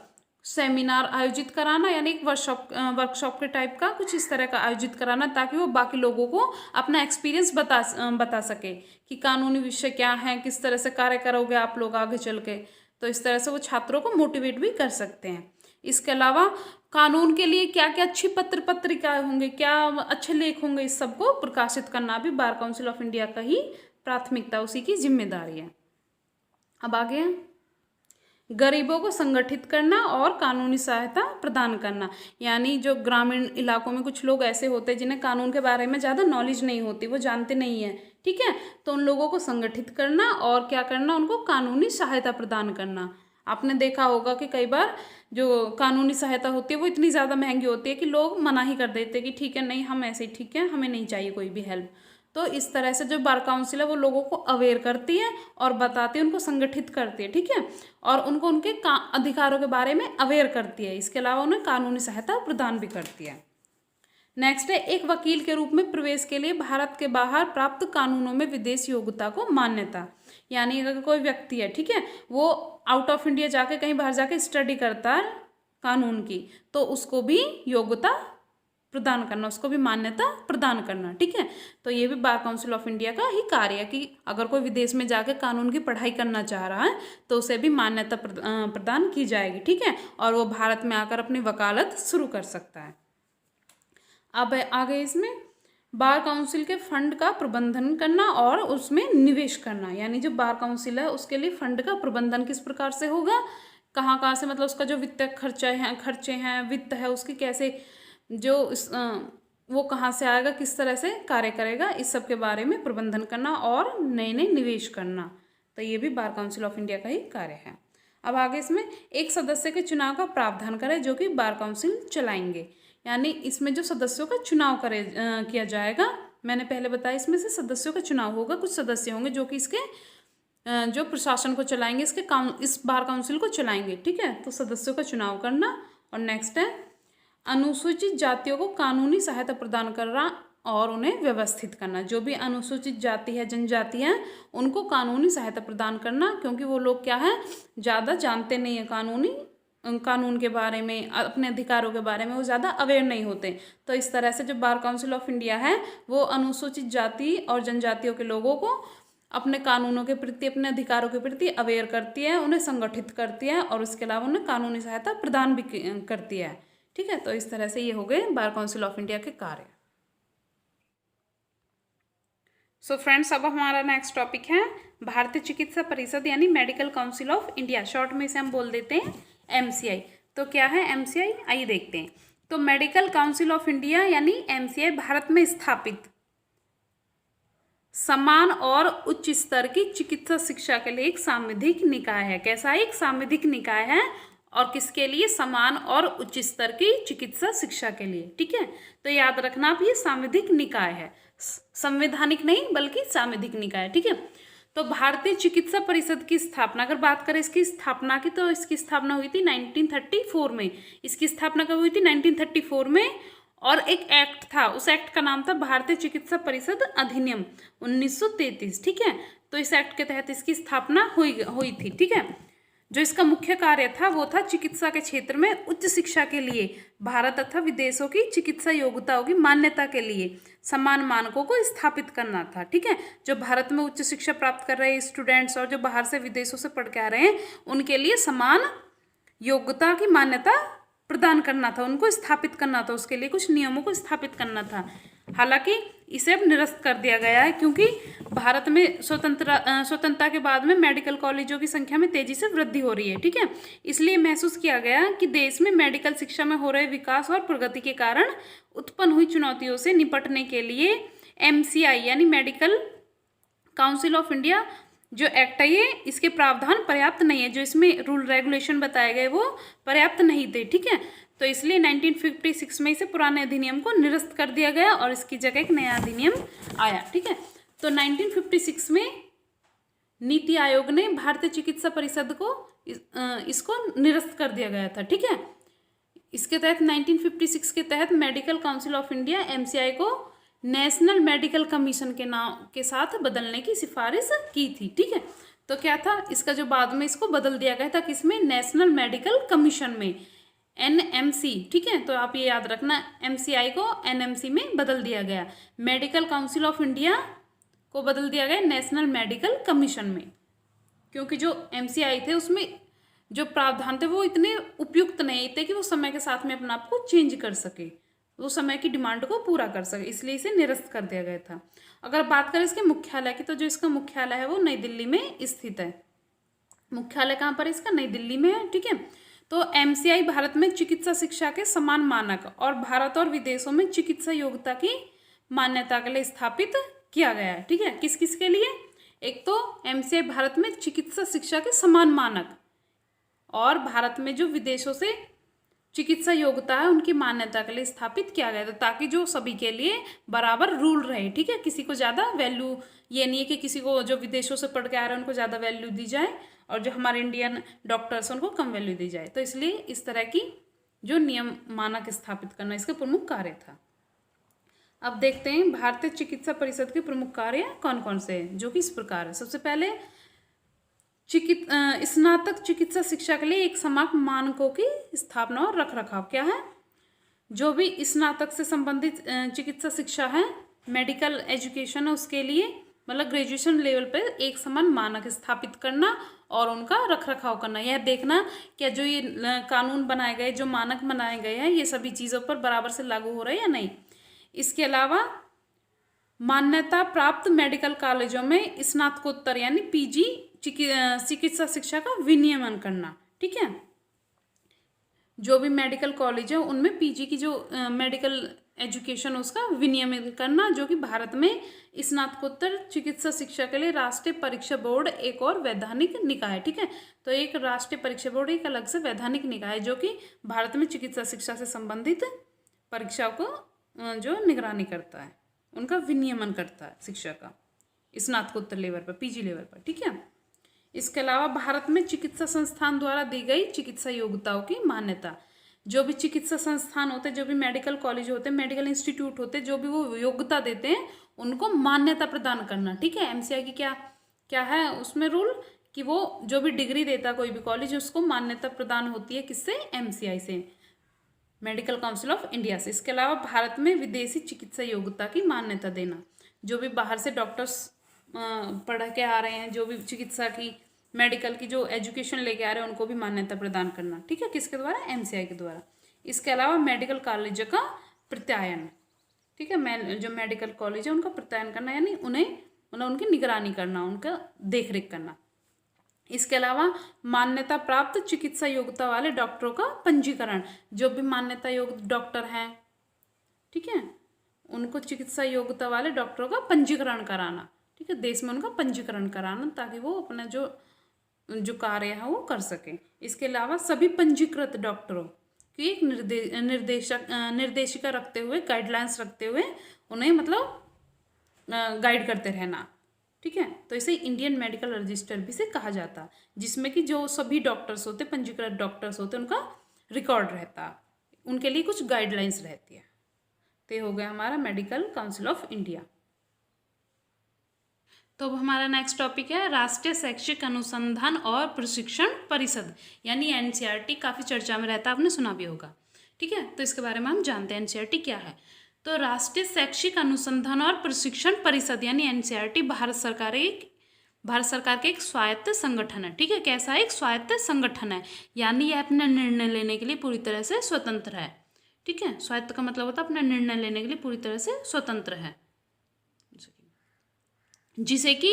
सेमिनार आयोजित कराना, यानी एक वर्कशॉप के टाइप का कुछ इस तरह का आयोजित कराना, ताकि वो बाकी लोगों को अपना एक्सपीरियंस बता सके कि कानूनी विषय क्या है, किस तरह से कार्य करोगे आप लोग आगे चल के। तो इस तरह से वो छात्रों को मोटिवेट भी कर सकते हैं। इसके अलावा कानून के लिए क्या क्या अच्छी पत्रिकाएं होंगे, क्या अच्छे लेख होंगे, इस सब को प्रकाशित करना भी बार काउंसिल ऑफ इंडिया का ही प्राथमिकता, उसी की जिम्मेदारी है। अब आगे गरीबों को संगठित करना और कानूनी सहायता प्रदान करना, यानी जो ग्रामीण इलाकों में कुछ लोग ऐसे होते हैं जिन्हें कानून के बारे में ज़्यादा नॉलेज नहीं होती, वो जानते नहीं हैं, ठीक है। तो उन लोगों को संगठित करना और क्या करना, उनको कानूनी सहायता प्रदान करना। आपने देखा होगा कि कई बार जो कानूनी सहायता होती है वो इतनी ज़्यादा महंगी होती है कि लोग मना ही कर देते हैं कि ठीक है, नहीं हम ऐसे ही ठीक है, हमें नहीं चाहिए कोई भी हेल्प। तो इस तरह से जो बार काउंसिल है वो लोगों को अवेयर करती है और बताती है, उनको संगठित करती है, ठीक है, और उनको उनके अधिकारों के बारे में अवेयर करती है। इसके अलावा उन्हें कानूनी सहायता प्रदान भी करती है। नेक्स्ट है एक वकील के रूप में प्रवेश के लिए भारत के बाहर प्राप्त कानूनों में विदेश योग्यता को मान्यता, यानी अगर कोई व्यक्ति है, ठीक है, वो आउट ऑफ इंडिया जाके कहीं बाहर जाके स्टडी करता है कानून की, तो उसको भी योग्यता प्रदान करना, उसको भी मान्यता प्रदान करना, ठीक है। तो ये भी बार काउंसिल ऑफ इंडिया का ही कार्य है कि अगर कोई विदेश में जाकर कानून की पढ़ाई करना चाह रहा है तो उसे भी मान्यता प्रदान की जाएगी, ठीक है, और वो भारत में आकर अपनी वकालत शुरू कर सकता है। अब आगे इसमें बार काउंसिल के फंड का प्रबंधन करना और उसमें निवेश करना, यानी जो बार काउंसिल है उसके लिए फंड का प्रबंधन किस प्रकार से होगा, कहाँ से, मतलब उसका जो वित्तीय खर्चे हैं, वित्त है उसकी कैसे जो वो कहाँ से आएगा, किस तरह से कार्य करेगा, इस सब के बारे में प्रबंधन करना और नए नए निवेश करना। तो ये भी बार काउंसिल ऑफ इंडिया का ही कार्य है। अब आगे इसमें एक सदस्य के चुनाव का प्रावधान करें जो कि बार काउंसिल चलाएंगे, यानी इसमें जो सदस्यों का चुनाव किया जाएगा। मैंने पहले बताया इसमें से सदस्यों का चुनाव होगा, कुछ सदस्य होंगे जो कि इसके जो प्रशासन को चलाएंगे, इस बार काउंसिल को चलाएंगे, ठीक है। तो सदस्यों का चुनाव करना। और नेक्स्ट है अनुसूचित जातियों को कानूनी सहायता प्रदान करना और उन्हें व्यवस्थित करना। जो भी अनुसूचित जाति है, जनजाति है, उनको कानूनी सहायता प्रदान करना, क्योंकि वो लोग क्या है, ज़्यादा जानते नहीं है कानून के बारे में, अपने अधिकारों के बारे में वो ज़्यादा अवेयर नहीं होते। तो इस तरह से जो बार काउंसिल ऑफ इंडिया है वो अनुसूचित जाति और जनजातियों के लोगों को अपने कानूनों के प्रति, अपने अधिकारों के प्रति अवेयर करती है, उन्हें संगठित करती है और उसके अलावा उन्हें कानूनी सहायता प्रदान भी करती है। ठीक है, तो इस तरह से ये हो गए बार काउंसिल ऑफ इंडिया के कार्य। सो फ्रेंड्स, अब हमारा नेक्स्ट टॉपिक है भारतीय चिकित्सा परिषद यानी medical council of India, short में इसे हम बोल देते हैं MCI। तो क्या है MCI, आइए देखते हैं। तो मेडिकल काउंसिल ऑफ इंडिया यानी MCI भारत में स्थापित समान और उच्च स्तर की चिकित्सा शिक्षा के लिए एक सांविधिक निकाय है। कैसा एक सांविधिक निकाय है, और किसके लिए? समान और उच्च स्तर की चिकित्सा शिक्षा के लिए। ठीक है, तो याद रखना आप, ये सांविधिक निकाय है, संवैधानिक नहीं बल्कि सांविधिक निकाय। ठीक है, तो भारतीय चिकित्सा परिषद की स्थापना, अगर बात करें इसकी स्थापना की, तो इसकी स्थापना हुई थी 1934 में। इसकी स्थापना कब हुई थी? 1934 में। और एक एक्ट था, उस एक्ट का नाम था भारतीय चिकित्सा परिषद अधिनियम 1933। ठीक है, तो इस एक्ट के तहत इसकी स्थापना हुई थी। ठीक है, जो इसका मुख्य कार्य था वो था चिकित्सा के क्षेत्र में उच्च शिक्षा के लिए भारत तथा विदेशों की चिकित्सा योग्यताओं की मान्यता के लिए समान मानकों को स्थापित करना था। ठीक है, जो भारत में उच्च शिक्षा प्राप्त कर रहे स्टूडेंट्स और जो बाहर से विदेशों से पढ़ के आ रहे हैं, उनके लिए समान योग्यता की मान्यता प्रदान करना था, उनको स्थापित करना था, उसके लिए कुछ नियमों को स्थापित करना था। हालांकि इसे अब निरस्त कर दिया गया है, क्योंकि भारत में स्वतंत्रता के बाद में मेडिकल कॉलेजों की संख्या में तेजी से वृद्धि हो रही है। ठीक है, इसलिए महसूस किया गया कि देश में मेडिकल शिक्षा में हो रहे विकास और प्रगति के कारण उत्पन्न हुई चुनौतियों से निपटने के लिए MCI यानी मेडिकल काउंसिल ऑफ इंडिया जो एक्ट है, ये इसके प्रावधान पर्याप्त नहीं है, जो इसमें रूल रेगुलेशन बताए गए वो पर्याप्त नहीं थे। ठीक है, तो इसलिए 1956 में इसे पुराने अधिनियम को निरस्त कर दिया गया और इसकी जगह एक नया अधिनियम आया। ठीक है, तो 1956 में नीति आयोग ने भारतीय चिकित्सा परिषद को इसको निरस्त कर दिया गया था। ठीक है, इसके तहत 1956 के तहत medical council of India MCI को नेशनल मेडिकल कमीशन के नाम के साथ बदलने की सिफारिश की थी। ठीक है, तो क्या था इसका जो बाद में इसको बदल दिया गया था, किसमें? नेशनल मेडिकल कमीशन में, NMC। ठीक है, तो आप ये याद रखना, MCI को NMC में बदल दिया गया, मेडिकल काउंसिल ऑफ इंडिया को बदल दिया गया नेशनल मेडिकल कमीशन में, क्योंकि जो MCI थे उसमें जो प्रावधान थे वो इतने उपयुक्त नहीं थे कि वो समय के साथ में अपने आप को चेंज कर सके, वो समय की डिमांड को पूरा कर सके, इसलिए इसे निरस्त कर दिया गया था। अगर बात करें इसके मुख्यालय की, तो जो इसका मुख्यालय है वो नई दिल्ली में स्थित है। मुख्यालय कहाँ पर? इसका नई दिल्ली में है। ठीक है, तो MCI भारत में चिकित्सा शिक्षा के समान मानक और भारत और विदेशों में चिकित्सा योग्यता की मान्यता के लिए स्थापित किया गया है। ठीक है, किस किस के लिए? एक तो MCI भारत में चिकित्सा शिक्षा के समान मानक और भारत में जो विदेशों से चिकित्सा योग्यता है उनकी मान्यता के लिए स्थापित किया गया था, ताकि जो सभी के लिए बराबर रूल रहे। ठीक है, किसी को ज़्यादा वैल्यू, ये नहीं है कि किसी को जो विदेशों से पढ़ के आ रहे हैं उनको ज़्यादा वैल्यू दी जाए और जो हमारे इंडियन डॉक्टर्स हैं उनको कम वैल्यू दी जाए। तो इसलिए इस तरह की जो नियम मानक स्थापित करना इसका प्रमुख कार्य था। अब देखते हैं भारतीय चिकित्सा परिषद के प्रमुख कार्य कौन कौन से हैं, जो कि इस प्रकार है। सबसे पहले स्नातक चिकित्सा शिक्षा के लिए एक समान मानकों की स्थापना और रख रखाव। क्या है? जो भी स्नातक से संबंधित चिकित्सा शिक्षा है, मेडिकल एजुकेशन है, उसके लिए मतलब ग्रेजुएशन लेवल पे एक समान मानक स्थापित करना और उनका रख रखाव करना। यह देखना क्या जो ये कानून बनाए गए, जो मानक बनाए गए हैं, ये सभी चीज़ों पर बराबर से लागू हो रहे हैं या नहीं। इसके अलावा मान्यता प्राप्त मेडिकल कॉलेजों में स्नातकोत्तर यानी PG चिकित्सा शिक्षा का विनियमन करना। ठीक है, जो भी मेडिकल कॉलेज है उनमें PG की जो मेडिकल एजुकेशन उसका विनियमन करना, जो कि भारत में स्नातकोत्तर चिकित्सा शिक्षा के लिए राष्ट्रीय परीक्षा बोर्ड एक और वैधानिक निकाय है। ठीक है, तो एक राष्ट्रीय परीक्षा बोर्ड एक अलग से वैधानिक निकाय है जो कि भारत में चिकित्सा शिक्षा से संबंधित परीक्षाओं को जो निगरानी करता है, उनका विनियमन करता है शिक्षा का स्नातकोत्तर लेवल पर, PG लेवल पर। ठीक है, इसके अलावा भारत में चिकित्सा संस्थान द्वारा दी गई चिकित्सा योग्यताओं की मान्यता। जो भी चिकित्सा संस्थान होते हैं, जो भी मेडिकल कॉलेज होते हैं, मेडिकल इंस्टीट्यूट होते हैं, जो भी वो योग्यता देते हैं उनको मान्यता प्रदान करना। ठीक है, MCI की क्या क्या है उसमें रूल कि वो जो भी डिग्री देता कोई भी कॉलेज उसको मान्यता प्रदान होती है, किससे? MCI से, मेडिकल काउंसिल ऑफ इंडिया से। इसके अलावा भारत में विदेशी चिकित्सा योग्यता की मान्यता देना, जो भी बाहर से डॉक्टर्स पढ़ के आ रहे हैं, जो भी चिकित्सा की मेडिकल की जो एजुकेशन लेके आ रहे हैं उनको भी मान्यता प्रदान करना, ठीक है, किसके द्वारा, एमसीआई के द्वारा। इसके अलावा मेडिकल कॉलेज का प्रत्यायन, ठीक है, जो मेडिकल कॉलेज है उनका प्रत्यायन करना, यानी उन्हें उनकी निगरानी करना, उनका देख रेख करना। इसके अलावा मान्यता प्राप्त चिकित्सा योग्यता वाले डॉक्टरों का पंजीकरण, जो भी मान्यता योग्य डॉक्टर हैं, ठीक है, उनको चिकित्सा योग्यता वाले डॉक्टरों का पंजीकरण कराना, ठीक है, देश में उनका पंजीकरण कराना, ताकि वो अपना जो कार्य है वो कर सकें। इसके अलावा सभी पंजीकृत डॉक्टरों की एक निर्देशिका रखते हुए, गाइडलाइंस रखते हुए उन्हें मतलब गाइड करते रहना, ठीक है। तो इसे इंडियन मेडिकल रजिस्टर भी से कहा जाता, जिसमें कि जो सभी डॉक्टर्स होते, पंजीकृत डॉक्टर्स होते, उनका रिकॉर्ड रहता, उनके लिए कुछ गाइडलाइंस रहती है। तो ये हो गया हमारा मेडिकल काउंसिल ऑफ इंडिया। तो अब हमारा नेक्स्ट टॉपिक है राष्ट्रीय शैक्षिक अनुसंधान और प्रशिक्षण परिषद, यानी एनसीईआरटी। काफ़ी चर्चा में रहता है, आपने सुना भी होगा, ठीक है। तो इसके बारे में हम जानते हैं एनसीईआरटी क्या है। तो राष्ट्रीय शैक्षिक अनुसंधान और प्रशिक्षण परिषद यानी एनसीईआरटी भारत सरकार के एक स्वायत्त संगठन है, ठीक है। कैसा एक स्वायत्त संगठन है, यानी यह अपना निर्णय लेने के लिए पूरी तरह से स्वतंत्र है, ठीक है। स्वायत्त का मतलब होता है अपना निर्णय लेने के लिए पूरी तरह से स्वतंत्र है, जिसे कि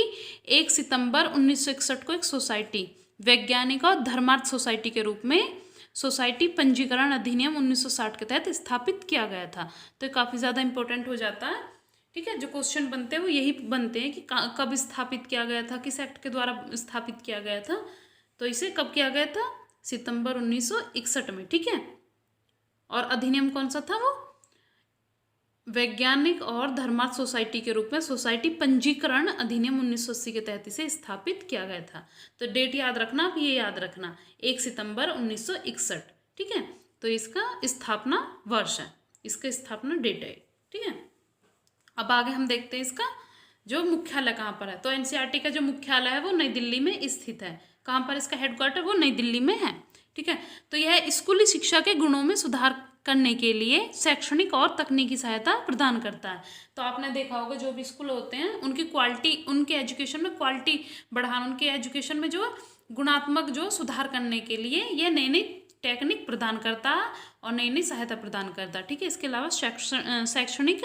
1 सितंबर 1961 को एक सोसाइटी, वैज्ञानिक और धर्मार्थ सोसाइटी के रूप में सोसाइटी पंजीकरण अधिनियम 1960 के तहत स्थापित किया गया था। तो ये काफ़ी ज़्यादा इंपॉर्टेंट हो जाता है, ठीक है। जो क्वेश्चन बनते हैं वो यही बनते हैं कि कब स्थापित किया गया था, किस एक्ट के द्वारा स्थापित किया गया था। तो इसे कब किया गया था, सितंबर 1961 में, ठीक है। और अधिनियम कौन सा था, वो वैज्ञानिक और धर्मार्थ सोसाइटी के रूप में सोसाइटी पंजीकरण अधिनियम 1980 के तहत इसे स्थापित किया गया था। तो डेट याद रखना, आप ये याद रखना, 1 सितंबर 1961, ठीक है। तो इसका स्थापना वर्ष है, इसका स्थापना डेट है, ठीक है। अब आगे हम देखते हैं इसका जो मुख्यालय कहाँ पर है। तो एनसीईआरटी का जो मुख्यालय है वो नई दिल्ली में स्थित है। कहाँ पर इसका हेडक्वार्टर, वो नई दिल्ली में है, ठीक है। तो यह स्कूली शिक्षा के गुणों में सुधार करने के लिए शैक्षणिक और तकनीकी सहायता प्रदान करता है। तो आपने देखा होगा जो भी स्कूल होते हैं उनकी क्वालिटी, उनके एजुकेशन में क्वालिटी बढ़ाना, उनके एजुकेशन में जो गुणात्मक जो सुधार करने के लिए ये नई नई टेक्निक प्रदान करता है और नई नई सहायता प्रदान करता है, ठीक है। इसके अलावा शैक्षणिक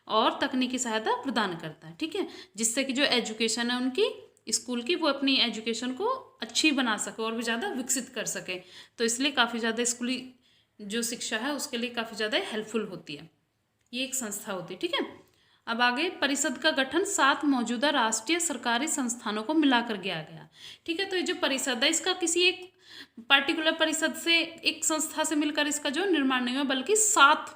और तकनीकी सहायता प्रदान करता है, ठीक है, जिससे कि जो एजुकेशन है उनकी स्कूल की, वो अपनी एजुकेशन को अच्छी बना सके और भी ज़्यादा विकसित कर सके। तो इसलिए काफ़ी ज़्यादा स्कूली जो शिक्षा है उसके लिए काफ़ी ज़्यादा हेल्पफुल होती है, ये एक संस्था होती है, ठीक है। अब आगे परिषद का गठन 7 मौजूदा राष्ट्रीय सरकारी संस्थानों को मिलाकर किया गया, ठीक है। तो ये जो परिषद है इसका किसी एक पार्टिकुलर परिषद से, एक संस्था से मिलकर इसका जो निर्माण नहीं हुआ, बल्कि 7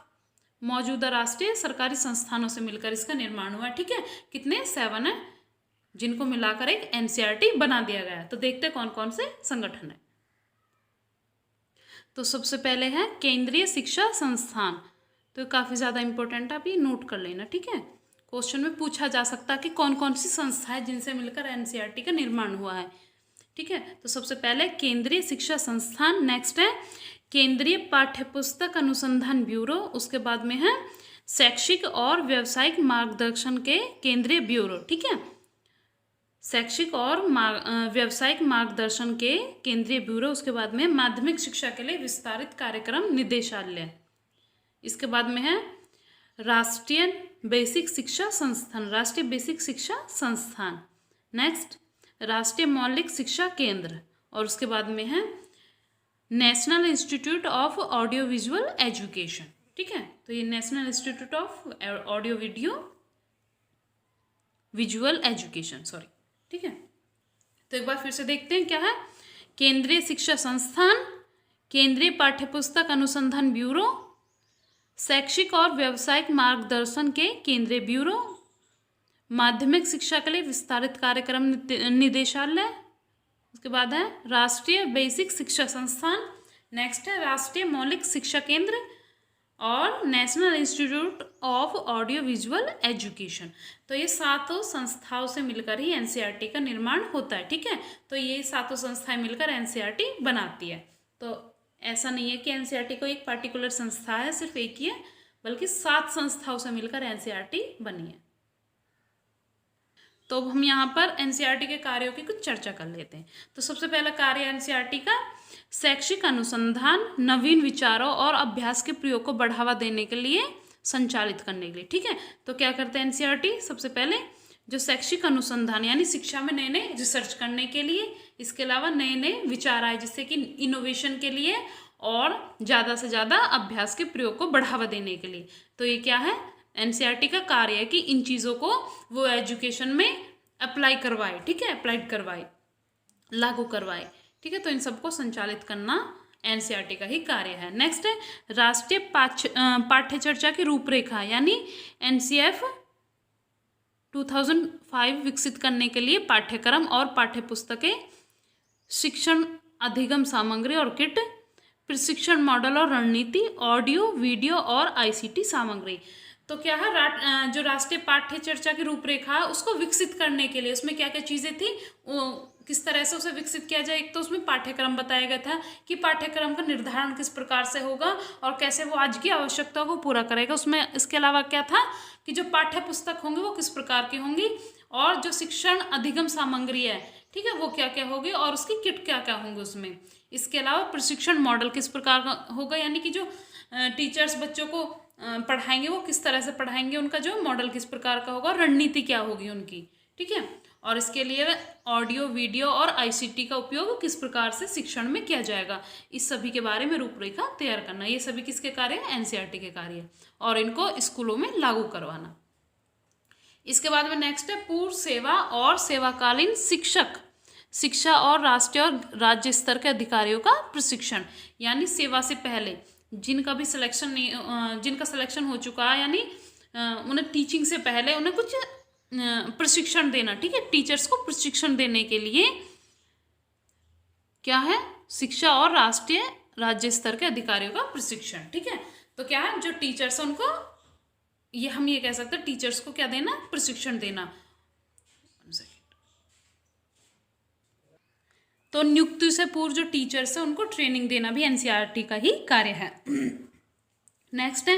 मौजूदा राष्ट्रीय सरकारी संस्थानों से मिलकर इसका निर्माण हुआ, ठीक है। कितने, 7 है, जिनको मिलाकर एक एनसीईआरटी बना दिया गया। तो देखते हैं कौन कौन से संगठन है। तो सबसे पहले है केंद्रीय शिक्षा संस्थान। तो काफ़ी ज़्यादा इंपॉर्टेंट है, आप ये नोट कर लेना, ठीक है। क्वेश्चन में पूछा जा सकता है कि कौन कौन सी संस्था है जिनसे मिलकर एनसीईआरटी का निर्माण हुआ है, ठीक है। तो सबसे पहले केंद्रीय शिक्षा संस्थान, नेक्स्ट है केंद्रीय पाठ्यपुस्तक अनुसंधान ब्यूरो, उसके बाद में है शैक्षिक और व्यावसायिक मार्गदर्शन के केंद्रीय ब्यूरो, ठीक है। शैक्षिक और व्यावसायिक मार्गदर्शन के केंद्रीय ब्यूरो, उसके बाद में माध्यमिक शिक्षा के लिए विस्तारित कार्यक्रम निदेशालय, इसके बाद में है राष्ट्रीय बेसिक शिक्षा संस्थान, राष्ट्रीय बेसिक शिक्षा संस्थान, नेक्स्ट राष्ट्रीय मौलिक शिक्षा केंद्र, और उसके बाद में है national institute of audio visual education, ठीक है। तो ये national institute of audio visual education, sorry, ठीक है। तो एक बार फिर से देखते हैं क्या है, केंद्रीय शिक्षा संस्थान, केंद्रीय पाठ्यपुस्तक अनुसंधान ब्यूरो, शैक्षिक और व्यावसायिक मार्गदर्शन के केंद्रीय ब्यूरो, माध्यमिक शिक्षा के लिए विस्तारित कार्यक्रम निदेशालय, उसके बाद है राष्ट्रीय बेसिक शिक्षा संस्थान, नेक्स्ट है राष्ट्रीय मौलिक शिक्षा केंद्र और national institute of audio visual education. तो ये 7 संस्थाओं से मिलकर ही एनसीईआरटी का निर्माण होता है, ठीक है। तो ये 7 संस्थाएं मिलकर एनसीईआरटी बनाती है। तो ऐसा नहीं है कि एनसीईआरटी को एक पार्टिकुलर संस्था है, सिर्फ एक ही है, बल्कि 7 संस्थाओं से मिलकर एनसीईआरटी बनी है। तो अब हम यहाँ पर एनसीईआरटी के कार्यों की कुछ चर्चा कर लेते हैं। तो सबसे पहला कार्य एनसीईआरटी का शैक्षिक अनुसंधान, नवीन विचारों और अभ्यास के प्रयोग को बढ़ावा देने के लिए संचालित करने के लिए, ठीक है। तो क्या करते हैं एनसीईआरटी, सबसे पहले जो शैक्षिक अनुसंधान यानी शिक्षा में नए नए रिसर्च करने के लिए, इसके अलावा नए नए विचार आए जिससे कि इनोवेशन के लिए और ज़्यादा से ज़्यादा अभ्यास के प्रयोग को बढ़ावा देने के लिए। तो ये क्या है, एनसीईआरटी का कार्य है कि इन चीज़ों को वो एजुकेशन में अप्लाई करवाए, ठीक है, अप्लाइड करवाए, लागू करवाए, ठीक है। तो इन सबको संचालित करना एनसीईआरटी का ही कार्य है। नेक्स्ट है राष्ट्रीय पाठ्य चर्चा की रूपरेखा यानी एनसीएफ 2005 विकसित करने के लिए पाठ्यक्रम और पाठ्यपुस्तकें, शिक्षण अधिगम सामग्री और किट, प्रशिक्षण मॉडल और रणनीति, ऑडियो वीडियो और आईसीटी सामग्री। तो क्या है, जो राष्ट्रीय पाठ्य चर्चा की रूपरेखा है उसको विकसित करने के लिए उसमें क्या क्या चीज़ें थी, किस तरह से उसे विकसित किया जाए। एक तो उसमें पाठ्यक्रम बताया गया था कि पाठ्यक्रम का निर्धारण किस प्रकार से होगा और कैसे वो आज की आवश्यकताओं को पूरा करेगा। उसमें इसके अलावा क्या था कि जो पाठ्य पुस्तक होंगे वो किस प्रकार की होंगी और जो शिक्षण अधिगम सामग्री है, ठीक है, वो क्या क्या होगी और उसकी किट क्या क्या होंगे उसमें। इसके अलावा प्रशिक्षण मॉडल किस प्रकार का होगा, यानी कि जो टीचर्स बच्चों को पढ़ाएंगे वो किस तरह से पढ़ाएंगे, उनका जो मॉडल किस प्रकार का होगा, रणनीति क्या होगी उनकी, ठीक है। और इसके लिए ऑडियो वीडियो और आईसीटी का उपयोग किस प्रकार से शिक्षण में किया जाएगा, इस सभी के बारे में रूपरेखा तैयार करना। ये सभी किसके कार्य है, एनसीईआरटी के कार्य है, और इनको स्कूलों में लागू करवाना। इसके बाद में नेक्स्ट है पूर्व सेवा और सेवाकालीन शिक्षक, शिक्षा और राष्ट्रीय और राज्य स्तर के अधिकारियों का प्रशिक्षण, यानी सेवा से पहले जिनका भी सिलेक्शन नहीं, जिनका सिलेक्शन हो चुका है, यानी उन्हें टीचिंग से पहले उन्हें कुछ प्रशिक्षण देना, ठीक है। टीचर्स को प्रशिक्षण देने के लिए क्या है, शिक्षा और राष्ट्रीय राज्य स्तर के अधिकारियों का प्रशिक्षण, ठीक है। तो क्या है, जो टीचर्स है उनको ये हम ये कह सकते हैं टीचर्स को क्या देना, प्रशिक्षण देना। तो नियुक्ति से पूर्व जो टीचर्स है उनको ट्रेनिंग देना भी एनसीईआरटी का ही कार्य है। नेक्स्ट है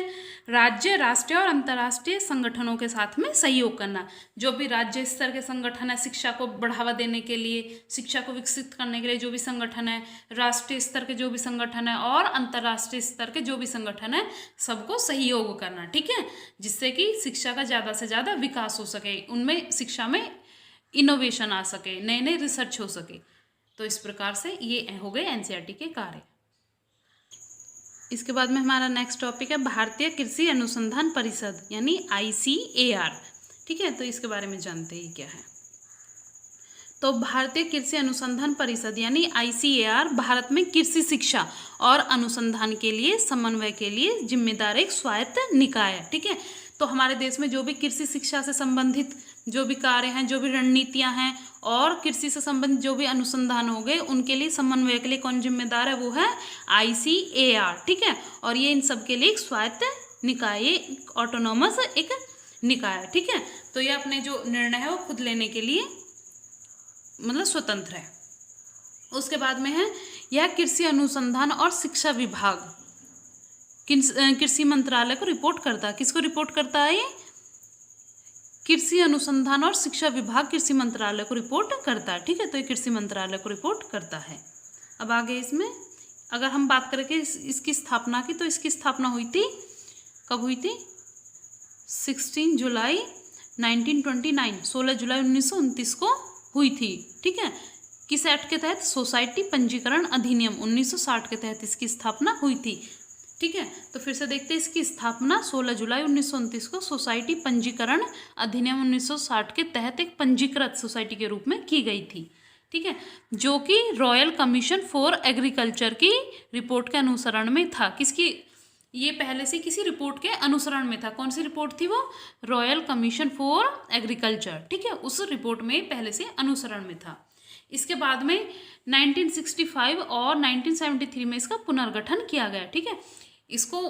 राज्य, राष्ट्रीय और अंतर्राष्ट्रीय संगठनों के साथ में सहयोग करना। जो भी राज्य स्तर के संगठन है शिक्षा को बढ़ावा देने के लिए, शिक्षा को विकसित करने के लिए जो भी संगठन है, राष्ट्रीय स्तर के जो भी संगठन है और अंतर्राष्ट्रीय स्तर के जो भी संगठन है, सबको सहयोग करना, ठीक है, जिससे कि शिक्षा का ज़्यादा से ज़्यादा विकास हो सके, उनमें शिक्षा में इनोवेशन आ सके, नए नए रिसर्च हो सके। तो इस प्रकार से ये हो गए एनसीईआरटी के कार्य। इसके बाद में हमारा नेक्स्ट टॉपिक है भारतीय कृषि अनुसंधान परिषद यानी ICAR, ठीक है। तो इसके बारे में जानते हैं क्या है। तो भारतीय कृषि अनुसंधान परिषद यानी ICAR भारत में कृषि शिक्षा और अनुसंधान के लिए समन्वय के लिए जिम्मेदार एक स्वायत्त निकाय है, ठीक है। तो हमारे देश में जो भी कृषि शिक्षा से संबंधित जो भी कार्य हैं, जो भी रणनीतियां हैं और कृषि से संबंधित जो भी अनुसंधान हो गए, उनके लिए समन्वय के लिए कौन जिम्मेदार है, वो है ICAR, ठीक है। और ये इन सब के लिए एक स्वायत्त निकाय, एक ऑटोनॉमस एक निकाय है, ठीक है। तो ये अपने जो निर्णय है वो खुद लेने के लिए मतलब स्वतंत्र है। उसके बाद में है यह कृषि अनुसंधान और शिक्षा विभाग कृषि मंत्रालय को रिपोर्ट करता है। किसको रिपोर्ट करता है ये? कृषि अनुसंधान और शिक्षा विभाग कृषि मंत्रालय को रिपोर्ट करता है, ठीक है। तो ये कृषि मंत्रालय को रिपोर्ट करता है। अब आगे इसमें अगर हम बात करें कि इसकी स्थापना की, तो इसकी स्थापना हुई थी, कब हुई थी? 16 जुलाई 1929, 16 जुलाई 1929 को हुई थी, ठीक है। किस एक्ट के तहत? सोसाइटी पंजीकरण अधिनियम 1960 के तहत इसकी स्थापना हुई थी, ठीक है। तो फिर से देखते हैं, इसकी स्थापना 16 जुलाई 1929 को सोसाइटी पंजीकरण अधिनियम 1960 के तहत एक पंजीकृत सोसाइटी के रूप में की गई थी, ठीक है, जो कि रॉयल कमीशन फॉर एग्रीकल्चर की रिपोर्ट के अनुसरण में था। किसकी? ये पहले से किसी रिपोर्ट के अनुसरण में था। कौन सी रिपोर्ट थी वो? रॉयल कमीशन फॉर एग्रीकल्चर, ठीक है, उस रिपोर्ट में पहले से अनुसरण में था। इसके बाद में 1965 और 1973 में इसका पुनर्गठन किया गया, ठीक है। इसको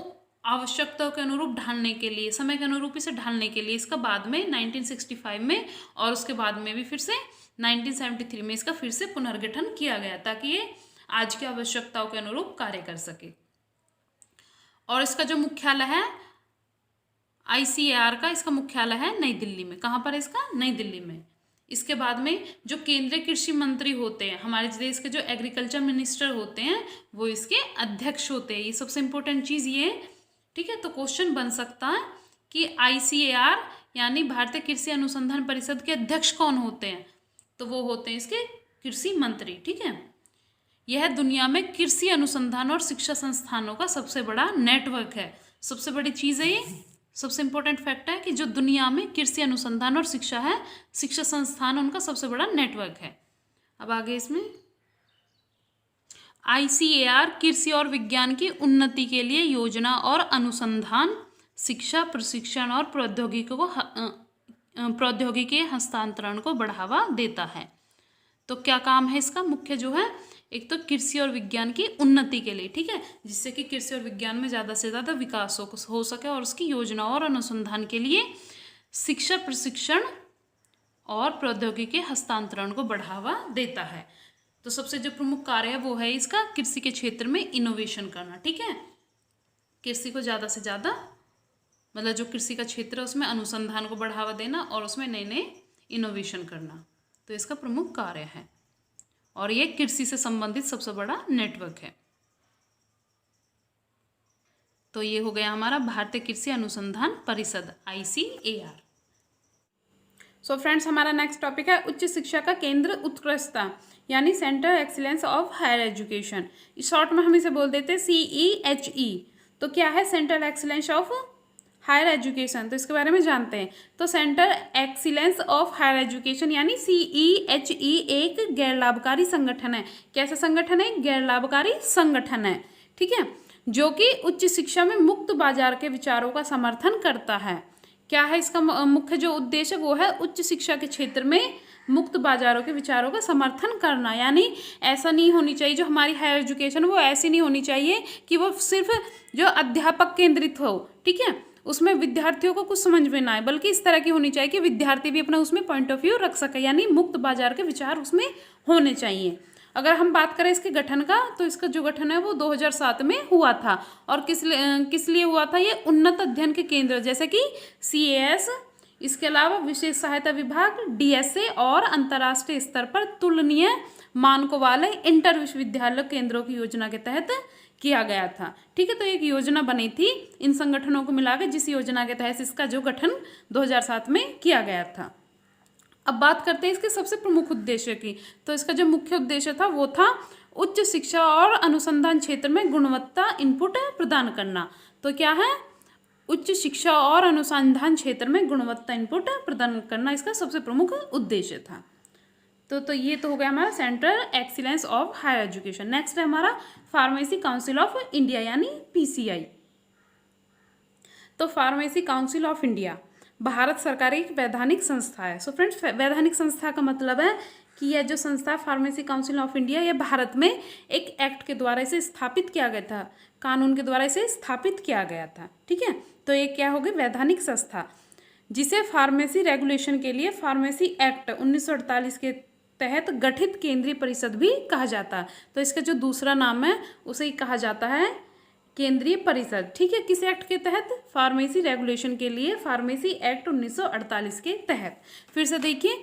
आवश्यकताओं के अनुरूप ढालने के लिए, समय के अनुरूप इसे ढालने के लिए इसका बाद में 1965 में और उसके बाद में भी फिर से 1973 में इसका फिर से पुनर्गठन किया गया, ताकि ये आज की आवश्यकताओं के अनुरूप कार्य कर सके। और इसका जो मुख्यालय है ICAR का, इसका मुख्यालय है नई दिल्ली में। कहाँ पर है इसका? नई दिल्ली में। इसके बाद में जो केंद्रीय कृषि मंत्री होते हैं, हमारे देश के जो एग्रीकल्चर मिनिस्टर होते हैं, वो इसके अध्यक्ष होते हैं। ये सबसे इम्पोर्टेंट चीज़ ये है, ठीक है। तो क्वेश्चन बन सकता है कि ICAR यानी भारतीय कृषि अनुसंधान परिषद के अध्यक्ष कौन होते हैं, तो वो होते हैं इसके कृषि मंत्री, ठीक है। यह दुनिया में कृषि अनुसंधान और शिक्षा संस्थानों का सबसे बड़ा नेटवर्क है। सबसे बड़ी चीज़ है ये, सबसे इम्पोर्टेंट फैक्ट है कि जो दुनिया में कृषि अनुसंधान और शिक्षा है, शिक्षा संस्थान उनका सबसे बड़ा नेटवर्क है। अब आगे इसमें ICAR कृषि और विज्ञान की उन्नति के लिए योजना और अनुसंधान, शिक्षा, प्रशिक्षण और प्रौद्योगिकी हस्तांतरण को बढ़ावा देता है। तो क्या काम है इसका मुख्य जो है, एक तो कृषि और विज्ञान की उन्नति के लिए, ठीक है, जिससे कि कृषि और विज्ञान में ज़्यादा से ज़्यादा विकास हो सके, और उसकी योजना और अनुसंधान के लिए शिक्षा, प्रशिक्षण और प्रौद्योगिकी हस्तांतरण को बढ़ावा देता है। तो सबसे जो प्रमुख कार्य है वो है इसका कृषि के क्षेत्र में इनोवेशन करना, ठीक है। कृषि को ज़्यादा से ज़्यादा, मतलब जो कृषि का क्षेत्र है उसमें अनुसंधान को बढ़ावा देना और उसमें नए नए इनोवेशन करना, तो इसका प्रमुख कार्य है, और ये कृषि से संबंधित सबसे बड़ा नेटवर्क है। तो ये हो गया हमारा भारतीय कृषि अनुसंधान परिषद ICAR। सो फ्रेंड्स, हमारा नेक्स्ट टॉपिक है उच्च शिक्षा का केंद्र उत्कृष्टता, यानी centre excellence of higher education. Short में हम इसे बोल देते हैं CEHE। तो क्या है centre excellence of higher education, तो इसके बारे में जानते हैं। तो centre excellence of higher education यानी CEHE एक गैर लाभकारी संगठन है। कैसा संगठन है? गैर लाभकारी संगठन है, ठीक है, जो कि उच्च शिक्षा में मुक्त बाजार के विचारों का समर्थन करता है। क्या है इसका मुख्य जो उद्देश्य, वो है उच्च शिक्षा के क्षेत्र में मुक्त बाजारों के विचारों का समर्थन करना। यानी ऐसा नहीं होनी चाहिए, जो हमारी हायर एजुकेशन वो ऐसी नहीं होनी चाहिए कि वो सिर्फ जो अध्यापक केंद्रित हो, ठीक है, उसमें विद्यार्थियों को कुछ समझ में ना आए, बल्कि इस तरह की होनी चाहिए कि विद्यार्थी भी अपना उसमें पॉइंट ऑफ व्यू रख सके, यानी मुक्त बाजार के विचार उसमें होने चाहिए। अगर हम बात करें इसके गठन का, तो इसका जो गठन है वो 2007 में हुआ था। और किस लिए हुआ था? ये उन्नत अध्ययन के केंद्र जैसे कि CAS, इसके अलावा विशेष सहायता विभाग DSA और अंतर्राष्ट्रीय स्तर पर तुलनीय मानकों वाले इंटर विश्वविद्यालय केंद्रों की योजना के तहत किया गया था, ठीक है। तो एक योजना बनी थी इन संगठनों को मिलाकर, जिस योजना के तहत इसका जो गठन 2007 में किया गया था। अब बात करते हैं इसके सबसे प्रमुख उद्देश्य की। तो इसका जो मुख्य उद्देश्य था वो था उच्च शिक्षा और अनुसंधान क्षेत्र में गुणवत्ता इनपुट प्रदान करना। तो क्या है? उच्च शिक्षा और अनुसंधान क्षेत्र में गुणवत्ता इनपुट प्रदान करना इसका सबसे प्रमुख उद्देश्य था। तो ये तो हो गया हमारा central excellence of higher education. Next है हमारा फार्मेसी काउंसिल ऑफ इंडिया यानी PCI। तो फार्मेसी काउंसिल ऑफ इंडिया भारत सरकार की एक वैधानिक संस्था है। सो फ्रेंड्स, वैधानिक संस्था का मतलब है कि यह जो संस्था फार्मेसी काउंसिल ऑफ इंडिया, यह भारत में एक एक्ट के द्वारा इसे स्थापित किया गया था, कानून के द्वारा इसे स्थापित किया गया था, ठीक है। तो ये क्या होगी? वैधानिक संस्था, जिसे फार्मेसी रेगुलेशन के लिए फार्मेसी एक्ट 1948 के तहत गठित केंद्रीय परिषद भी कहा जाता है। तो इसका जो दूसरा नाम है उसे कहा जाता है केंद्रीय परिषद, ठीक है। किस एक्ट के तहत? फार्मेसी रेगुलेशन के लिए फार्मेसी एक्ट 1948 के तहत। फिर से देखिए,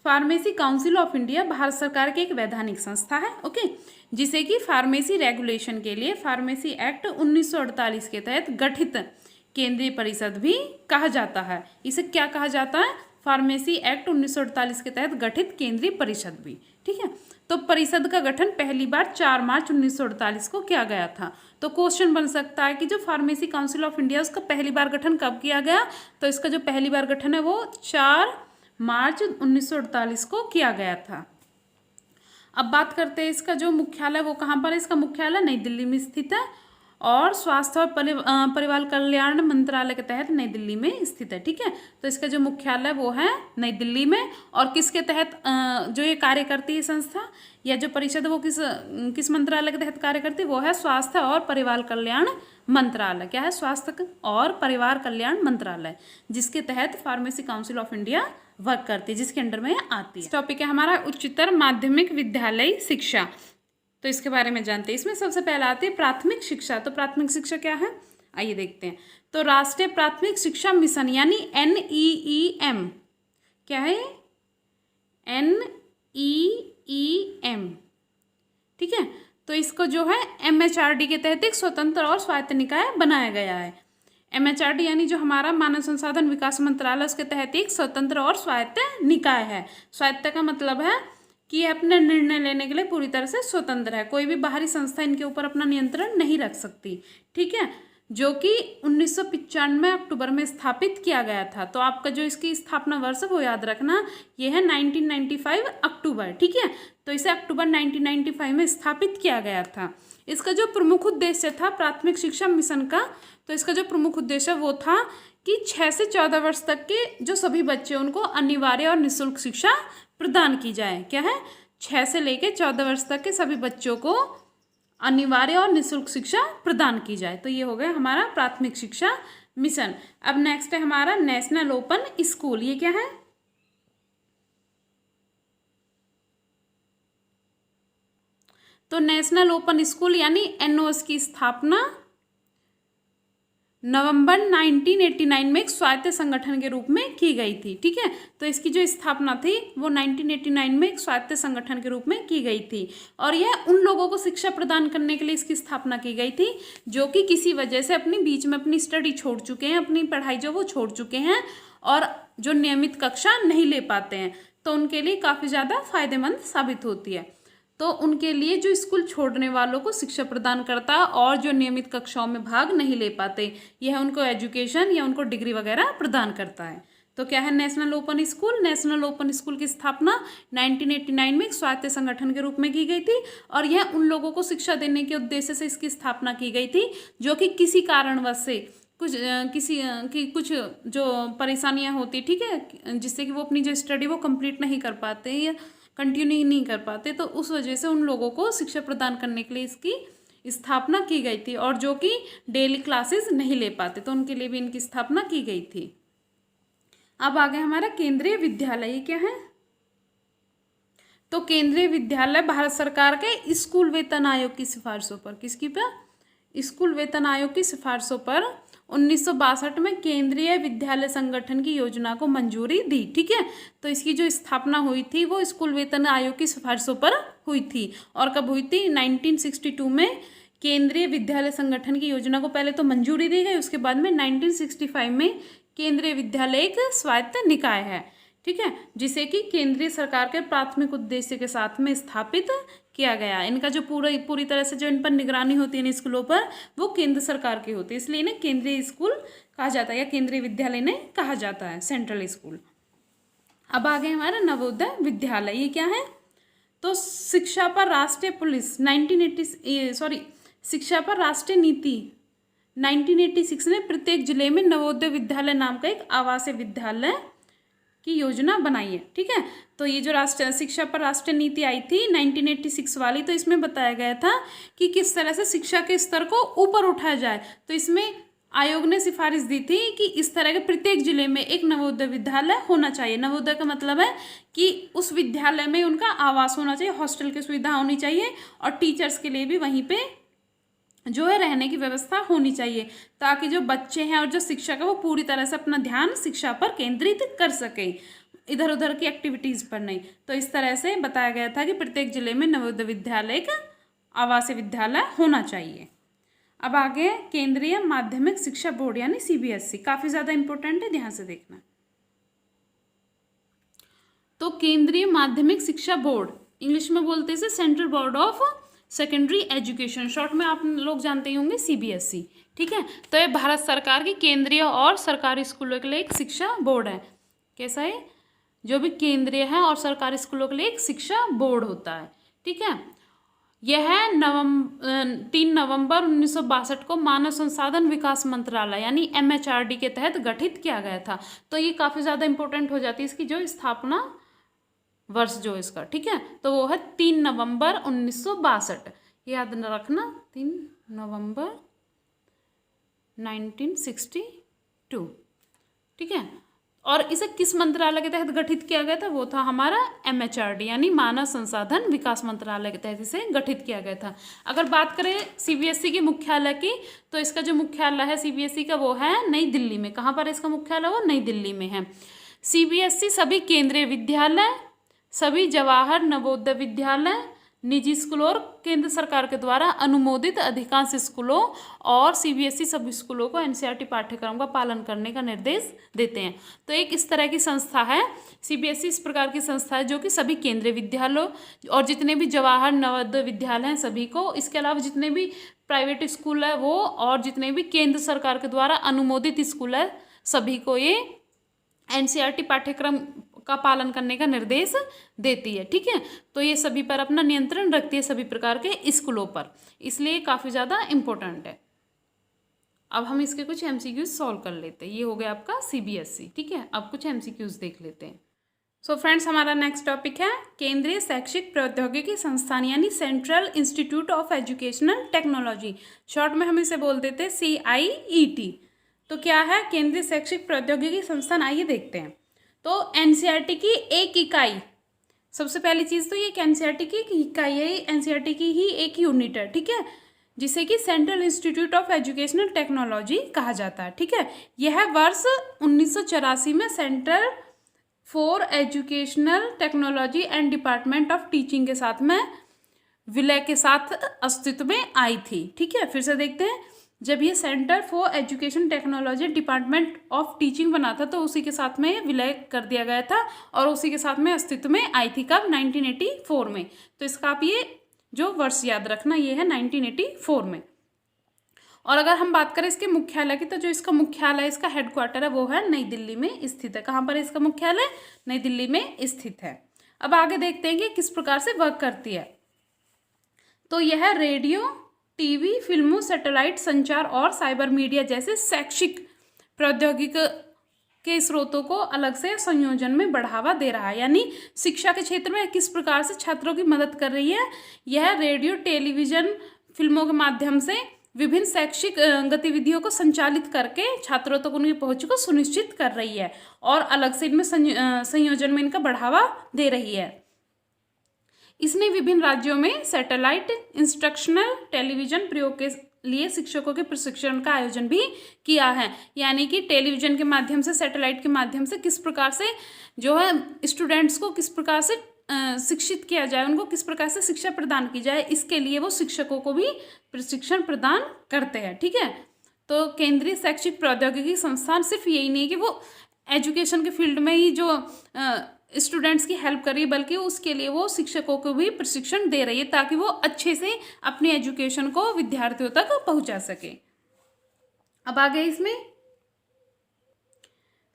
फार्मेसी काउंसिल ऑफ इंडिया भारत सरकार की एक वैधानिक संस्था है, ओके, जिसे कि फार्मेसी रेगुलेशन के लिए फार्मेसी एक्ट 1948 के तहत गठित केंद्रीय परिषद भी कहा जाता है। इसे क्या कहा जाता है? फार्मेसी एक्ट 1948 के तहत गठित केंद्रीय परिषद भी, ठीक है। तो परिषद का गठन पहली बार 4 मार्च 1948 को किया गया था। तो क्वेश्चन बन सकता है कि जो फार्मेसी काउंसिल ऑफ इंडिया उसका पहली बार गठन कब किया गया? तो इसका जो पहली बार गठन है वो 4 मार्च 1948 को किया गया था। अब बात करते हैं इसका जो मुख्यालय वो कहाँ पर है? इसका मुख्यालय नई दिल्ली में स्थित है और स्वास्थ्य और परिवार कल्याण मंत्रालय के तहत नई दिल्ली में स्थित है, ठीक है। तो इसका जो मुख्यालय वो है नई दिल्ली में, और किसके तहत जो ये कार्य करती है संस्था या जो परिषद वो किस मंत्रालय के तहत कार्य करती है? वो है स्वास्थ्य और परिवार कल्याण मंत्रालय। क्या है? स्वास्थ्य और परिवार कल्याण मंत्रालय, जिसके तहत pharmacy council of India work करती है, जिसके अंडर में आती है। टॉपिक है हमारा उच्चतर माध्यमिक विद्यालय शिक्षा। तो इसके बारे में जानते हैं। इसमें सबसे पहला आती है प्राथमिक शिक्षा। तो प्राथमिक शिक्षा क्या है? आइए देखते हैं। तो राष्ट्रीय प्राथमिक शिक्षा मिशन यानी NEEM क्या है? NEEM, ठीक है। तो इसको जो है MHRD के तहत एक स्वतंत्र और स्वायत्त निकाय बनाया गया है। MHRD यानी जो हमारा मानव संसाधन विकास मंत्रालय, उसके तहत एक स्वतंत्र और स्वायत्त निकाय है। स्वायत्त का मतलब है कि ये अपने निर्णय लेने के लिए पूरी तरह से स्वतंत्र है, कोई भी बाहरी संस्था इनके ऊपर अपना नियंत्रण नहीं रख सकती, ठीक है। जो कि 1995 अक्टूबर में स्थापित किया गया था। तो आपका जो इसकी स्थापना वर्ष वो याद रखना, ये है 1995 अक्टूबर, ठीक है। तो इसे अक्टूबर 1995 में स्थापित किया गया था। इसका जो प्रमुख उद्देश्य था प्राथमिक शिक्षा मिशन का, तो इसका जो प्रमुख उद्देश्य वो था कि 6 से 14 वर्ष तक के जो सभी बच्चे उनको अनिवार्य और निःशुल्क शिक्षा प्रदान की जाए। क्या है? 6 से लेकर 14 वर्ष तक के सभी बच्चों को अनिवार्य और निःशुल्क शिक्षा प्रदान की जाए। तो ये हो गया हमारा प्राथमिक शिक्षा मिशन। अब नेक्स्ट है हमारा नेशनल ओपन स्कूल। ये क्या है? तो नेशनल ओपन स्कूल यानी NOS की स्थापना नवंबर 1989 में एक स्वायत्त संगठन के रूप में की गई थी, ठीक है। तो इसकी जो स्थापना थी वो 1989 में एक स्वायत्त संगठन के रूप में की गई थी, और यह उन लोगों को शिक्षा प्रदान करने के लिए इसकी स्थापना की गई थी जो कि किसी वजह से अपनी बीच में अपनी स्टडी छोड़ चुके हैं, अपनी पढ़ाई जो वो छोड़ चुके हैं और जो नियमित कक्षा नहीं ले पाते हैं, तो उनके लिए काफ़ी ज़्यादा फायदेमंद साबित होती है। तो उनके लिए जो स्कूल छोड़ने वालों को शिक्षा प्रदान करता है और जो नियमित कक्षाओं में भाग नहीं ले पाते, यह उनको एजुकेशन या उनको डिग्री वगैरह प्रदान करता है। तो क्या है national open school? National open school की स्थापना 1989 में एक स्वायत्त संगठन के रूप में की गई थी, और यह उन लोगों को शिक्षा देने के उद्देश्य से इसकी स्थापना की गई थी जो कि किसी कारणवश से कुछ जो परेशानियां होती, ठीक है, जिससे कि वो अपनी जो स्टडी वो कंप्लीट नहीं कर पाते या कंटिन्यू नहीं कर पाते, तो उस वजह से उन लोगों को शिक्षा प्रदान करने के लिए इसकी स्थापना की गई थी, और जो कि डेली क्लासेस नहीं ले पाते तो उनके लिए भी इनकी स्थापना की गई थी। अब आगे हमारा केंद्रीय विद्यालय। ये क्या है? तो केंद्रीय विद्यालय भारत सरकार के स्कूल वेतन आयोग की सिफारिशों पर, किसकी पर? स्कूल वेतन आयोग की सिफारिशों पर 1962 में केंद्रीय विद्यालय संगठन की योजना को मंजूरी दी, ठीक है। तो इसकी जो स्थापना हुई थी वो स्कूल वेतन आयोग की सिफारिशों पर हुई थी, और कब हुई थी? 1962 में केंद्रीय विद्यालय संगठन की योजना को पहले तो मंजूरी दी गई, उसके बाद में 1965 में केंद्रीय विद्यालय एक स्वायत्त निकाय है, ठीक है, जिसे कि केंद्रीय सरकार के प्राथमिक उद्देश्य के साथ में स्थापित किया गया। इनका जो पूरी तरह से जो इन पर निगरानी होती है इन स्कूलों पर, वो केंद्र सरकार की होती है, इसलिए इन्हें केंद्रीय स्कूल कहा जाता है या केंद्रीय विद्यालय इन्हें कहा जाता है, सेंट्रल स्कूल। अब आगे हमारा नवोदय विद्यालय। ये क्या है? तो शिक्षा पर राष्ट्रीय पुलिस 1980 शिक्षा पर राष्ट्रीय नीति 1986 ने प्रत्येक जिले में नवोदय विद्यालय नाम का एक आवासीय विद्यालय की योजना बनाई है, ठीक है। तो ये जो राष्ट्रीय शिक्षा पर राष्ट्रीय नीति आई थी 1986 वाली, तो इसमें बताया गया था कि किस तरह से शिक्षा के स्तर को ऊपर उठाया जाए। तो इसमें आयोग ने सिफारिश दी थी कि इस तरह के प्रत्येक जिले में एक नवोदय विद्यालय होना चाहिए। नवोदय का मतलब है कि उस विद्यालय में उनका आवास होना चाहिए, हॉस्टल की सुविधा होनी चाहिए, और टीचर्स के लिए भी वहीं पे जो है रहने की व्यवस्था होनी चाहिए, ताकि जो बच्चे हैं और जो शिक्षक है वो पूरी तरह से अपना ध्यान शिक्षा पर केंद्रित कर सके, इधर उधर की एक्टिविटीज़ पर नहीं। तो इस तरह से बताया गया था कि प्रत्येक जिले में नवोदय विद्यालय का आवासीय विद्यालय होना चाहिए। अब आगे केंद्रीय माध्यमिक शिक्षा बोर्ड यानी CBSE, काफ़ी ज़्यादा इंपॉर्टेंट है, ध्यान से देखना। तो केंद्रीय माध्यमिक शिक्षा बोर्ड, इंग्लिश में बोलते हैं central board of secondary education, short में आप लोग जानते ही होंगे CBSE, ठीक है। तो ये भारत सरकार की केंद्रीय और सरकारी स्कूलों के लिए एक शिक्षा बोर्ड है। कैसा है? जो भी केंद्रीय है और सरकारी स्कूलों के लिए एक शिक्षा बोर्ड होता है, ठीक है। यह 3 नवंबर 1962 को मानव संसाधन विकास मंत्रालय यानी MHRD के तहत गठित किया गया था। तो ये काफ़ी ज़्यादा इंपॉर्टेंट हो जाती है इसकी जो स्थापना वर्ष जो इसका, ठीक है। तो वो है 3 नवंबर 1962, याद न रखना, 3 नवंबर 1962, ठीक है। और इसे किस मंत्रालय के तहत गठित किया गया था? वो था हमारा MHRD यानी मानव संसाधन विकास मंत्रालय के तहत इसे गठित किया गया था। अगर बात करें CBSE के मुख्यालय की, तो इसका जो मुख्यालय है CBSE का वो है नई दिल्ली में। कहाँ पर इसका मुख्यालय? वो नई दिल्ली में है। CBSE सभी केंद्रीय विद्यालय, सभी जवाहर नवोदय विद्यालय, निजी स्कूलों और केंद्र सरकार के द्वारा अनुमोदित अधिकांश स्कूलों और सीबीएसई सभी स्कूलों को एनसीईआरटी पाठ्यक्रम का पालन करने का निर्देश देते हैं। तो एक इस तरह की संस्था है सीबीएसई, इस प्रकार की संस्था है जो कि सभी केंद्रीय विद्यालयों और जितने भी जवाहर नवोदय विद्यालय हैं सभी को, इसके अलावा जितने भी प्राइवेट स्कूल है वो, और जितने भी केंद्र सरकार के द्वारा अनुमोदित स्कूल है सभी को ये एनसीईआरटी पाठ्यक्रम का पालन करने का निर्देश देती है। ठीक है, तो ये सभी पर अपना नियंत्रण रखती है, सभी प्रकार के स्कूलों पर, इसलिए काफ़ी ज़्यादा इम्पोर्टेंट है। अब हम इसके कुछ एमसीक्यूज सॉल्व कर लेते हैं। ये हो गया आपका सीबीएसई। ठीक है, अब कुछ एमसीक्यूज देख लेते हैं। सो फ्रेंड्स, हमारा नेक्स्ट टॉपिक है केंद्रीय शैक्षिक प्रौद्योगिकी संस्थान, यानी central institute of educational technology, short में हम इसे बोल देते हैं CIET। तो क्या है केंद्रीय शैक्षिक प्रौद्योगिकी संस्थान, आइए देखते हैं। तो एनसीईआरटी की एक इकाई, सबसे पहली चीज़ तो ये एनसीईआरटी की एक इकाई है, एनसीईआरटी की ही एक यूनिट है। ठीक है, जिसे कि central institute of educational technology कहा जाता है। ठीक है, यह वर्ष 1984 में centre for educational technology and department of teaching के साथ में विलय के साथ अस्तित्व में आई थी। ठीक है, फिर से देखते हैं। जब ये centre for education technology department of teaching बना था तो उसी के साथ में विलय कर दिया गया था और उसी के साथ में अस्तित्व में आई थी। कब? 1984 में। तो इसका आप ये जो वर्ष याद रखना, ये है 1984 में। और अगर हम बात करें इसके मुख्यालय की, तो जो इसका मुख्यालय, इसका हेडक्वार्टर है वो है नई दिल्ली में स्थित है। कहाँ पर इसका मुख्यालय? नई दिल्ली में स्थित है। अब आगे देखते हैं कि किस प्रकार से वर्क करती है। तो यह रेडियो, टीवी, फिल्मों, सैटेलाइट संचार और साइबर मीडिया जैसे शैक्षिक प्रौद्योगिकी के स्रोतों को अलग से संयोजन में बढ़ावा दे रहा है, यानी शिक्षा के क्षेत्र में किस प्रकार से छात्रों की मदद कर रही है। यह रेडियो, टेलीविजन, फिल्मों के माध्यम से विभिन्न शैक्षिक गतिविधियों को संचालित करके छात्रों तक उनकी पहुंच को सुनिश्चित कर रही है और अलग से इनमें संयोजन में इनका बढ़ावा दे रही है। इसने विभिन्न राज्यों में सैटेलाइट इंस्ट्रक्शनल टेलीविजन प्रयोग के लिए शिक्षकों के प्रशिक्षण का आयोजन भी किया है, यानी कि टेलीविजन के माध्यम से, सैटेलाइट के माध्यम से किस प्रकार से जो है स्टूडेंट्स को किस प्रकार से शिक्षित किया जाए, उनको किस प्रकार से शिक्षा प्रदान की जाए, इसके लिए वो शिक्षकों को भी प्रशिक्षण प्रदान करते हैं। ठीक है, तो केंद्रीय शैक्षिक प्रौद्योगिकी संस्थान सिर्फ यही नहीं है कि वो एजुकेशन के फील्ड में ही जो स्टूडेंट्स की हेल्प कर रही है, बल्कि उसके लिए वो शिक्षकों को भी प्रशिक्षण दे रही है ताकि वो अच्छे से अपनी एजुकेशन को विद्यार्थियों तक पहुंचा सके। अब आगे इसमें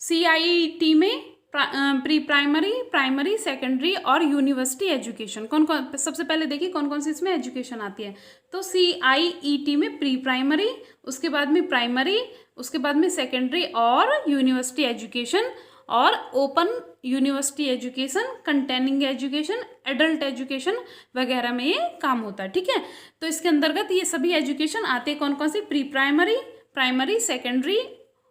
CIET में प्री प्राइमरी, प्राइमरी, सेकेंडरी और यूनिवर्सिटी एजुकेशन कौन कौन, सबसे पहले देखिए कौन कौन सी इसमें एजुकेशन आती है। तो CIET में प्री प्राइमरी, उसके बाद में प्राइमरी, उसके बाद में सेकेंडरी और यूनिवर्सिटी एजुकेशन, और open university education, containing education, adult education वगैरह में ये काम होता है। ठीक है, तो इसके अंतर्गत ये सभी एजुकेशन आते हैं कौन कौन सी? प्री प्राइमरी, प्राइमरी, सेकेंडरी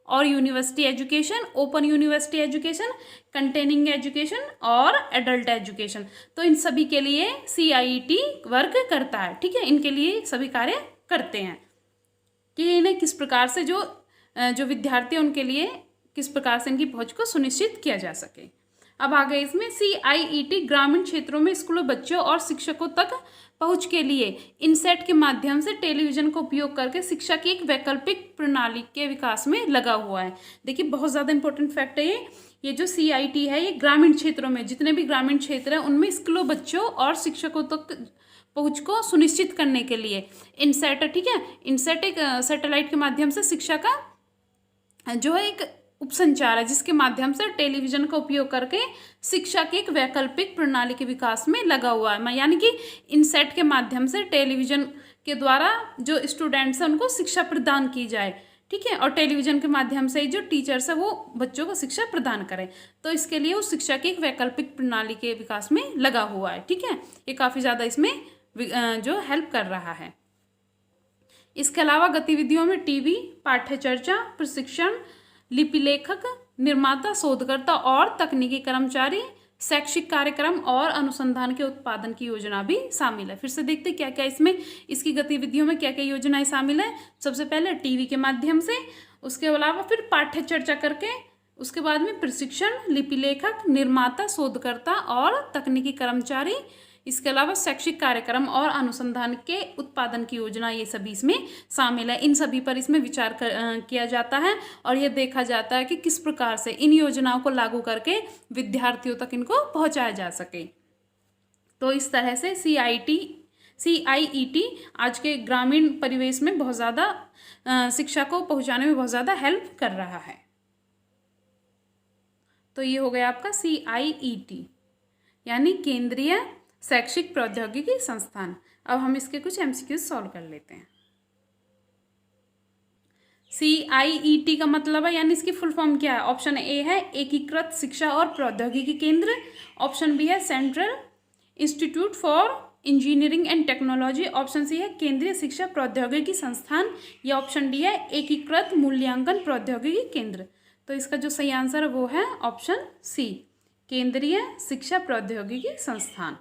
और university education, open university education, containing education और एडल्ट एजुकेशन। तो इन सभी के लिए CIET वर्क करता है। ठीक है, इनके लिए सभी कार्य करते हैं कि इन्हें किस प्रकार से जो विद्यार्थी हैं उनके लिए किस प्रकार से इनकी पहुंच को सुनिश्चित किया जा सके। अब आगे इसमें CIET ग्रामीण क्षेत्रों में स्कूलों, बच्चों और शिक्षकों तक पहुंच के लिए इनसेट के माध्यम से टेलीविजन का उपयोग करके शिक्षा की एक वैकल्पिक प्रणाली के विकास में लगा हुआ है। देखिए बहुत ज़्यादा इंपॉर्टेंट फैक्ट है ये जो CIET है ये ग्रामीण क्षेत्रों में, जितने भी ग्रामीण क्षेत्र हैं उनमें स्कूलों, बच्चों और शिक्षकों तक पहुंच को सुनिश्चित करने के लिए इनसेट, ठीक है, इनसेट एक सैटेलाइट के माध्यम से शिक्षा का जो है एक उपसंचार है जिसके माध्यम से टेलीविजन का उपयोग करके शिक्षा की एक वैकल्पिक प्रणाली के विकास में लगा हुआ है। यानी कि इनसेट के माध्यम से टेलीविजन के द्वारा जो स्टूडेंट्स हैं उनको शिक्षा प्रदान की जाए। ठीक है, और टेलीविजन के माध्यम से जो टीचर्स है वो बच्चों को शिक्षा प्रदान करें। तो इसके लिए उस शिक्षा की एक वैकल्पिक प्रणाली के विकास में लगा हुआ है। ठीक है, ये काफ़ी ज़्यादा इसमें जो हेल्प कर रहा है। इसके अलावा गतिविधियों में टीवी, पाठ्य चर्चा, प्रशिक्षण, लिपि लेखक, निर्माता, शोधकर्ता और तकनीकी कर्मचारी, शैक्षिक कार्यक्रम और अनुसंधान के उत्पादन की योजना भी शामिल है। फिर से देखते क्या क्या इसमें इसकी गतिविधियों में क्या क्या योजनाएं शामिल है। सबसे पहले टीवी के माध्यम से, उसके अलावा फिर पाठ्य चर्चा करके उसके बाद में प्रशिक्षण, लिपि लेखक, निर्माता, शोधकर्ता और तकनीकी कर्मचारी, इसके अलावा शैक्षिक कार्यक्रम और अनुसंधान के उत्पादन की योजना, ये सभी इसमें शामिल है। इन सभी पर इसमें विचार किया जाता है और यह देखा जाता है कि किस प्रकार से इन योजनाओं को लागू करके विद्यार्थियों तक इनको पहुंचाया जा सके। तो इस तरह से CIET आज के ग्रामीण परिवेश में बहुत ज़्यादा शिक्षा को पहुंचाने में बहुत ज़्यादा हेल्प कर रहा है। तो ये हो गया आपका CIET यानी केंद्रीय शैक्षिक प्रौद्योगिकी संस्थान। अब हम इसके कुछ MCQs सॉल्व कर लेते हैं। CIET का मतलब है यानी इसकी फुल फॉर्म क्या है? ऑप्शन ए है एकीकृत शिक्षा और प्रौद्योगिकी केंद्र, ऑप्शन बी है central institute for engineering and technology, option C है केंद्रीय शिक्षा प्रौद्योगिकी संस्थान, या ऑप्शन डी है एकीकृत मूल्यांकन प्रौद्योगिकी केंद्र। तो इसका जो सही आंसर है वो है ऑप्शन सी, केंद्रीय शिक्षा प्रौद्योगिकी संस्थान।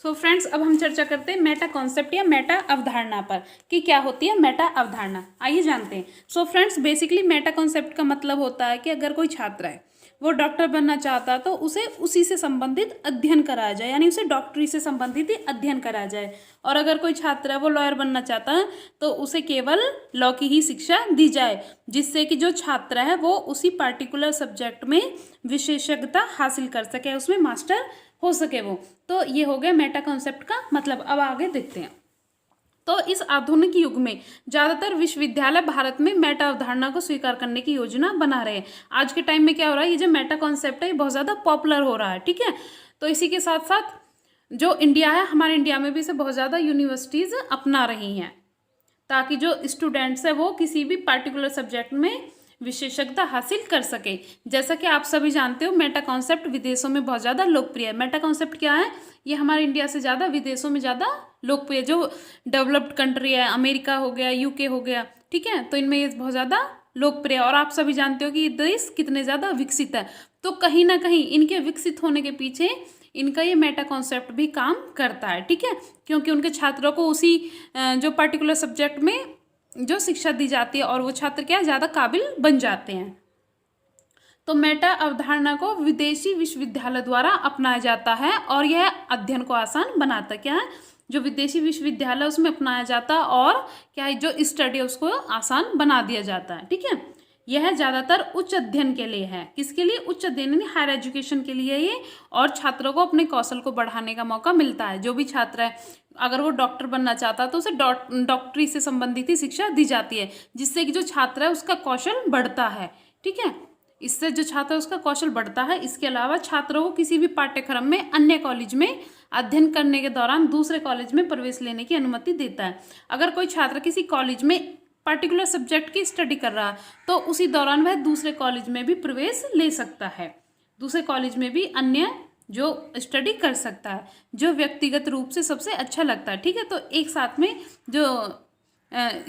सो फ्रेंड्स, अब हम चर्चा करते हैं मेटा कॉन्सेप्ट या मेटा अवधारणा पर कि क्या होती है मेटा अवधारणा। आइए जानते हैं। So friends, basically Meta concept का मतलब होता है कि अगर कोई छात्र है वो डॉक्टर बनना चाहता है तो उसे उसी से संबंधित अध्ययन कराया जाए, यानी उसे डॉक्टरी से संबंधित ही अध्ययन कराया जाए। और अगर कोई छात्र है वो लॉयर बनना चाहता है तो उसे केवल लॉ की ही शिक्षा दी जाए, जिससे कि जो छात्र है वो उसी पार्टिकुलर सब्जेक्ट में विशेषज्ञता हासिल कर सके, उसमें मास्टर हो सके वो। तो ये हो गया मेटा कॉन्सेप्ट का मतलब। अब आगे देखते हैं। तो इस आधुनिक युग में ज़्यादातर विश्वविद्यालय भारत में मेटा अवधारणा को स्वीकार करने की योजना बना रहे हैं। आज के टाइम में क्या हो रहा है, ये जो मेटा कॉन्सेप्ट है ये बहुत ज़्यादा पॉपुलर हो रहा है, ठीक है। तो इसी के साथ साथ जो इंडिया है, हमारे इंडिया में भी इसे बहुत ज़्यादा यूनिवर्सिटीज़ अपना रही हैं, ताकि जो स्टूडेंट्स हैं वो किसी भी पार्टिकुलर सब्जेक्ट में विशेषज्ञता हासिल कर सके। जैसा कि आप सभी जानते हो मेटा कॉन्सेप्ट विदेशों में बहुत ज़्यादा लोकप्रिय है। मेटा कॉन्सेप्ट क्या है, ये हमारे इंडिया से ज़्यादा विदेशों में ज़्यादा लोकप्रिय, जो डेवलप्ड कंट्री है, अमेरिका हो गया, UK हो गया, ठीक है, तो इनमें ये बहुत ज़्यादा लोकप्रिय है। और आप सभी जानते हो कि ये देश कितने ज़्यादा विकसित है। तो कहीं ना कहीं इनके विकसित होने के पीछे इनका ये मेटा कॉन्सेप्ट भी काम करता है, ठीक है, क्योंकि उनके छात्रों को उसी जो पर्टिकुलर सब्जेक्ट में जो शिक्षा दी जाती है और वो छात्र क्या ज़्यादा काबिल बन जाते हैं। तो मेटा अवधारणा को विदेशी विश्वविद्यालय द्वारा अपनाया जाता है और यह अध्ययन को आसान बनाता है। क्या है, जो विदेशी विश्वविद्यालय उसमें अपनाया जाता है और क्या है, जो स्टडी है उसको आसान बना दिया जाता है, ठीक है। यह ज़्यादातर उच्च अध्ययन के लिए है। किसके लिए? उच्च अध्ययन यानी हायर एजुकेशन के लिए ये, और छात्रों को अपने कौशल को बढ़ाने का मौका मिलता है। जो भी छात्र है अगर वो डॉक्टर बनना चाहता है तो उसे डॉक्टरी से संबंधित ही शिक्षा दी जाती है, जिससे कि जो छात्र है उसका कौशल बढ़ता है, ठीक है। इससे जो छात्र है उसका कौशल बढ़ता है। इसके अलावा छात्रों को किसी भी पाठ्यक्रम में अन्य कॉलेज में अध्ययन करने के दौरान दूसरे कॉलेज में प्रवेश लेने की अनुमति देता है। अगर कोई छात्र किसी कॉलेज में पर्टिकुलर सब्जेक्ट की स्टडी कर रहा है तो उसी दौरान वह दूसरे कॉलेज में भी प्रवेश ले सकता है, दूसरे कॉलेज में भी अन्य जो स्टडी कर सकता है, जो व्यक्तिगत रूप से सबसे अच्छा लगता है, ठीक है। तो एक साथ में जो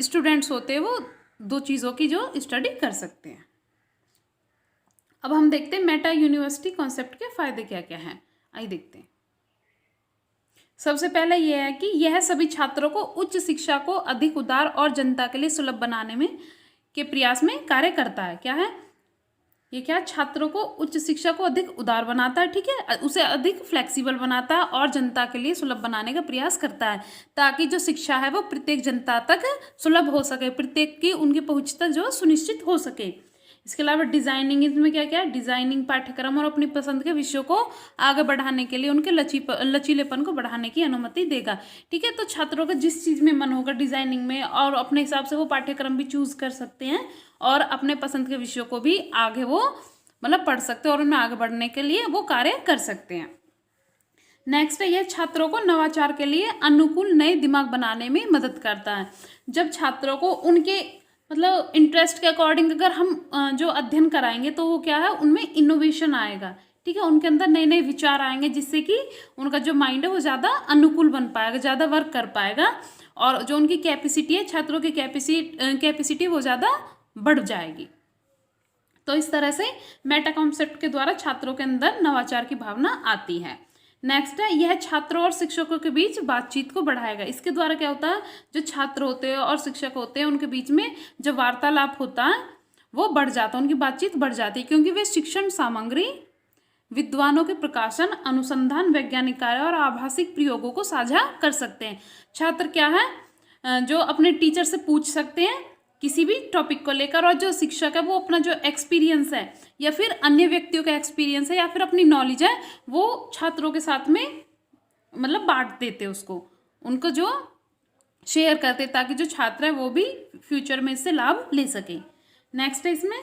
स्टूडेंट्स होते हैं वो दो चीज़ों की जो स्टडी कर सकते हैं। अब हम देखते हैं मेटा यूनिवर्सिटी कॉन्सेप्ट के फायदे क्या क्या हैं। आइए देखते हैं। सबसे पहले यह है कि यह सभी छात्रों को उच्च शिक्षा को अधिक उदार और जनता के लिए सुलभ बनाने में के प्रयास में कार्य करता है। क्या है ये? क्या छात्रों को उच्च शिक्षा को अधिक उदार बनाता है, ठीक है, उसे अधिक फ्लेक्सिबल बनाता है और जनता के लिए सुलभ बनाने का प्रयास करता है, ताकि जो शिक्षा है वो प्रत्येक जनता तक सुलभ हो सके, प्रत्येक की उनकी पहुंच तक जो सुनिश्चित हो सके। इसके अलावा डिजाइनिंग, इसमें क्या क्या है, डिजाइनिंग पाठ्यक्रम और अपनी पसंद के विषयों को आगे बढ़ाने के लिए उनके लचीलेपन को बढ़ाने की अनुमति देगा, ठीक है। तो छात्रों का जिस चीज़ में मन होगा डिजाइनिंग में, और अपने हिसाब से वो पाठ्यक्रम भी चूज कर सकते हैं और अपने पसंद के विषयों को भी आगे वो मतलब पढ़ सकते हैं और उनमें आगे बढ़ने के लिए वो कार्य कर सकते हैं। नेक्स्ट है, यह छात्रों को नवाचार के लिए अनुकूल नए दिमाग बनाने में मदद करता है। जब छात्रों को उनके मतलब इंटरेस्ट के अकॉर्डिंग अगर हम जो अध्ययन कराएंगे तो वो क्या है, उनमें इनोवेशन आएगा, ठीक है, उनके अंदर नए नए विचार आएंगे, जिससे कि उनका जो माइंड है वो ज़्यादा अनुकूल बन पाएगा, ज़्यादा वर्क कर पाएगा, और जो उनकी कैपेसिटी है, छात्रों की कैपेसिटी वो ज़्यादा बढ़ जाएगी। तो इस तरह से मेटा कॉन्सेप्ट के द्वारा छात्रों के अंदर नवाचार की भावना आती है। नेक्स्ट है, यह छात्रों और शिक्षकों के बीच बातचीत को बढ़ाएगा। इसके द्वारा क्या होता है, जो छात्र होते हैं और शिक्षक होते हैं उनके बीच में जो वार्तालाप होता है वो बढ़ जाता है, उनकी बातचीत बढ़ जाती है, क्योंकि वे शिक्षण सामग्री, विद्वानों के प्रकाशन, अनुसंधान, वैज्ञानिक कार्य और आभासिक प्रयोगों को साझा कर सकते हैं। छात्र क्या है, जो अपने टीचर से पूछ सकते हैं किसी भी टॉपिक को लेकर, और जो शिक्षक है वो अपना जो एक्सपीरियंस है या फिर अन्य व्यक्तियों का एक्सपीरियंस है या फिर अपनी नॉलेज है वो छात्रों के साथ में मतलब बांट देते उसको, उनको जो शेयर करते, ताकि जो छात्र है वो भी फ्यूचर में इससे लाभ ले सके। नेक्स्ट है, इसमें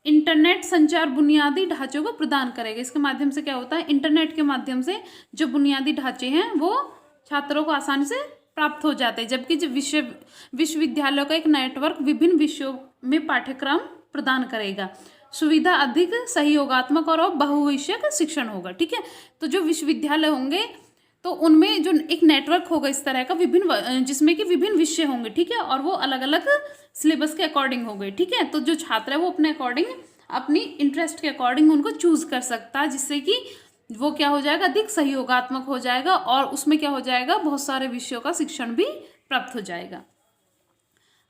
इंटरनेट संचार बुनियादी ढांचों को प्रदान करेगा। इसके माध्यम से क्या होता है, इंटरनेट के माध्यम से जो बुनियादी ढांचे हैं वो छात्रों को आसानी से प्राप्त हो जाते हैं, जबकि जो विश्वविद्यालयों का एक नेटवर्क विभिन्न विषयों में पाठ्यक्रम प्रदान करेगा। सुविधा अधिक सहयोगात्मक और बहुविषयक शिक्षण होगा। ठीक है, तो जो विश्वविद्यालय होंगे तो उनमें जो एक नेटवर्क होगा इस तरह का विभिन्न, जिसमें कि विभिन्न विषय होंगे। ठीक है, और वो अलग अलग सिलेबस के अकॉर्डिंग होंगे। ठीक है, तो जो छात्र है वो अपने अकॉर्डिंग, अपनी इंटरेस्ट के अकॉर्डिंग उनको चूज कर सकता है, जिससे कि वो क्या हो जाएगा, अधिक सहयोगात्मक हो जाएगा और उसमें क्या हो जाएगा, बहुत सारे विषयों का शिक्षण भी प्राप्त हो जाएगा।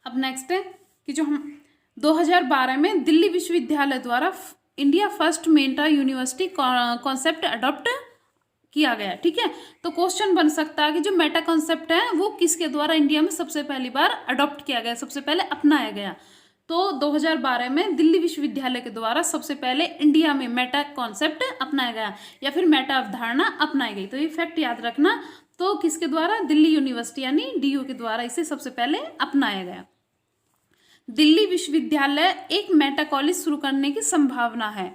अब नेक्स्ट है कि जो हम 2012 में दिल्ली विश्वविद्यालय द्वारा India first Meta university concept adopt किया गया। ठीक है, तो क्वेश्चन बन सकता है कि जो मेटा कॉन्सेप्ट है वो किसके द्वारा इंडिया में सबसे पहली बार अडॉप्ट किया गया, सबसे पहले अपनाया गया। तो 2012 में दिल्ली विश्वविद्यालय के द्वारा सबसे पहले इंडिया में मेटा कॉन्सेप्ट अपनाया गया या फिर मेटा अवधारणा अपनाई गई। तो ये फैक्ट याद रखना, तो किसके द्वारा, दिल्ली यूनिवर्सिटी यानी DU के द्वारा इसे सबसे पहले अपनाया गया। दिल्ली विश्वविद्यालय एक मेटा कॉलेज शुरू करने की संभावना है।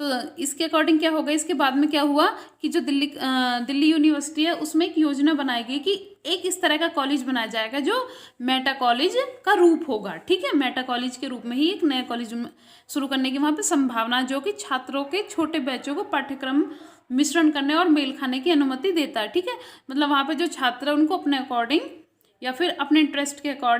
तो इसके अकॉर्डिंग क्या होगा, इसके बाद में क्या हुआ कि जो दिल्ली यूनिवर्सिटी है उसमें एक योजना बनाई गई कि एक इस तरह का कॉलेज बनाया जाएगा जो मेटा कॉलेज का रूप होगा। ठीक है, मेटा कॉलेज के रूप में ही एक नया कॉलेज शुरू करने की वहाँ पे संभावना, जो कि छात्रों के छोटे बैचों को पाठ्यक्रम मिश्रण करने और मेल खाने की अनुमति देता है। ठीक है, मतलब वहाँ पे जो छात्र है उनको अपने अकॉर्डिंग या फिर अपने इंटरेस्ट के अकॉर्डिंग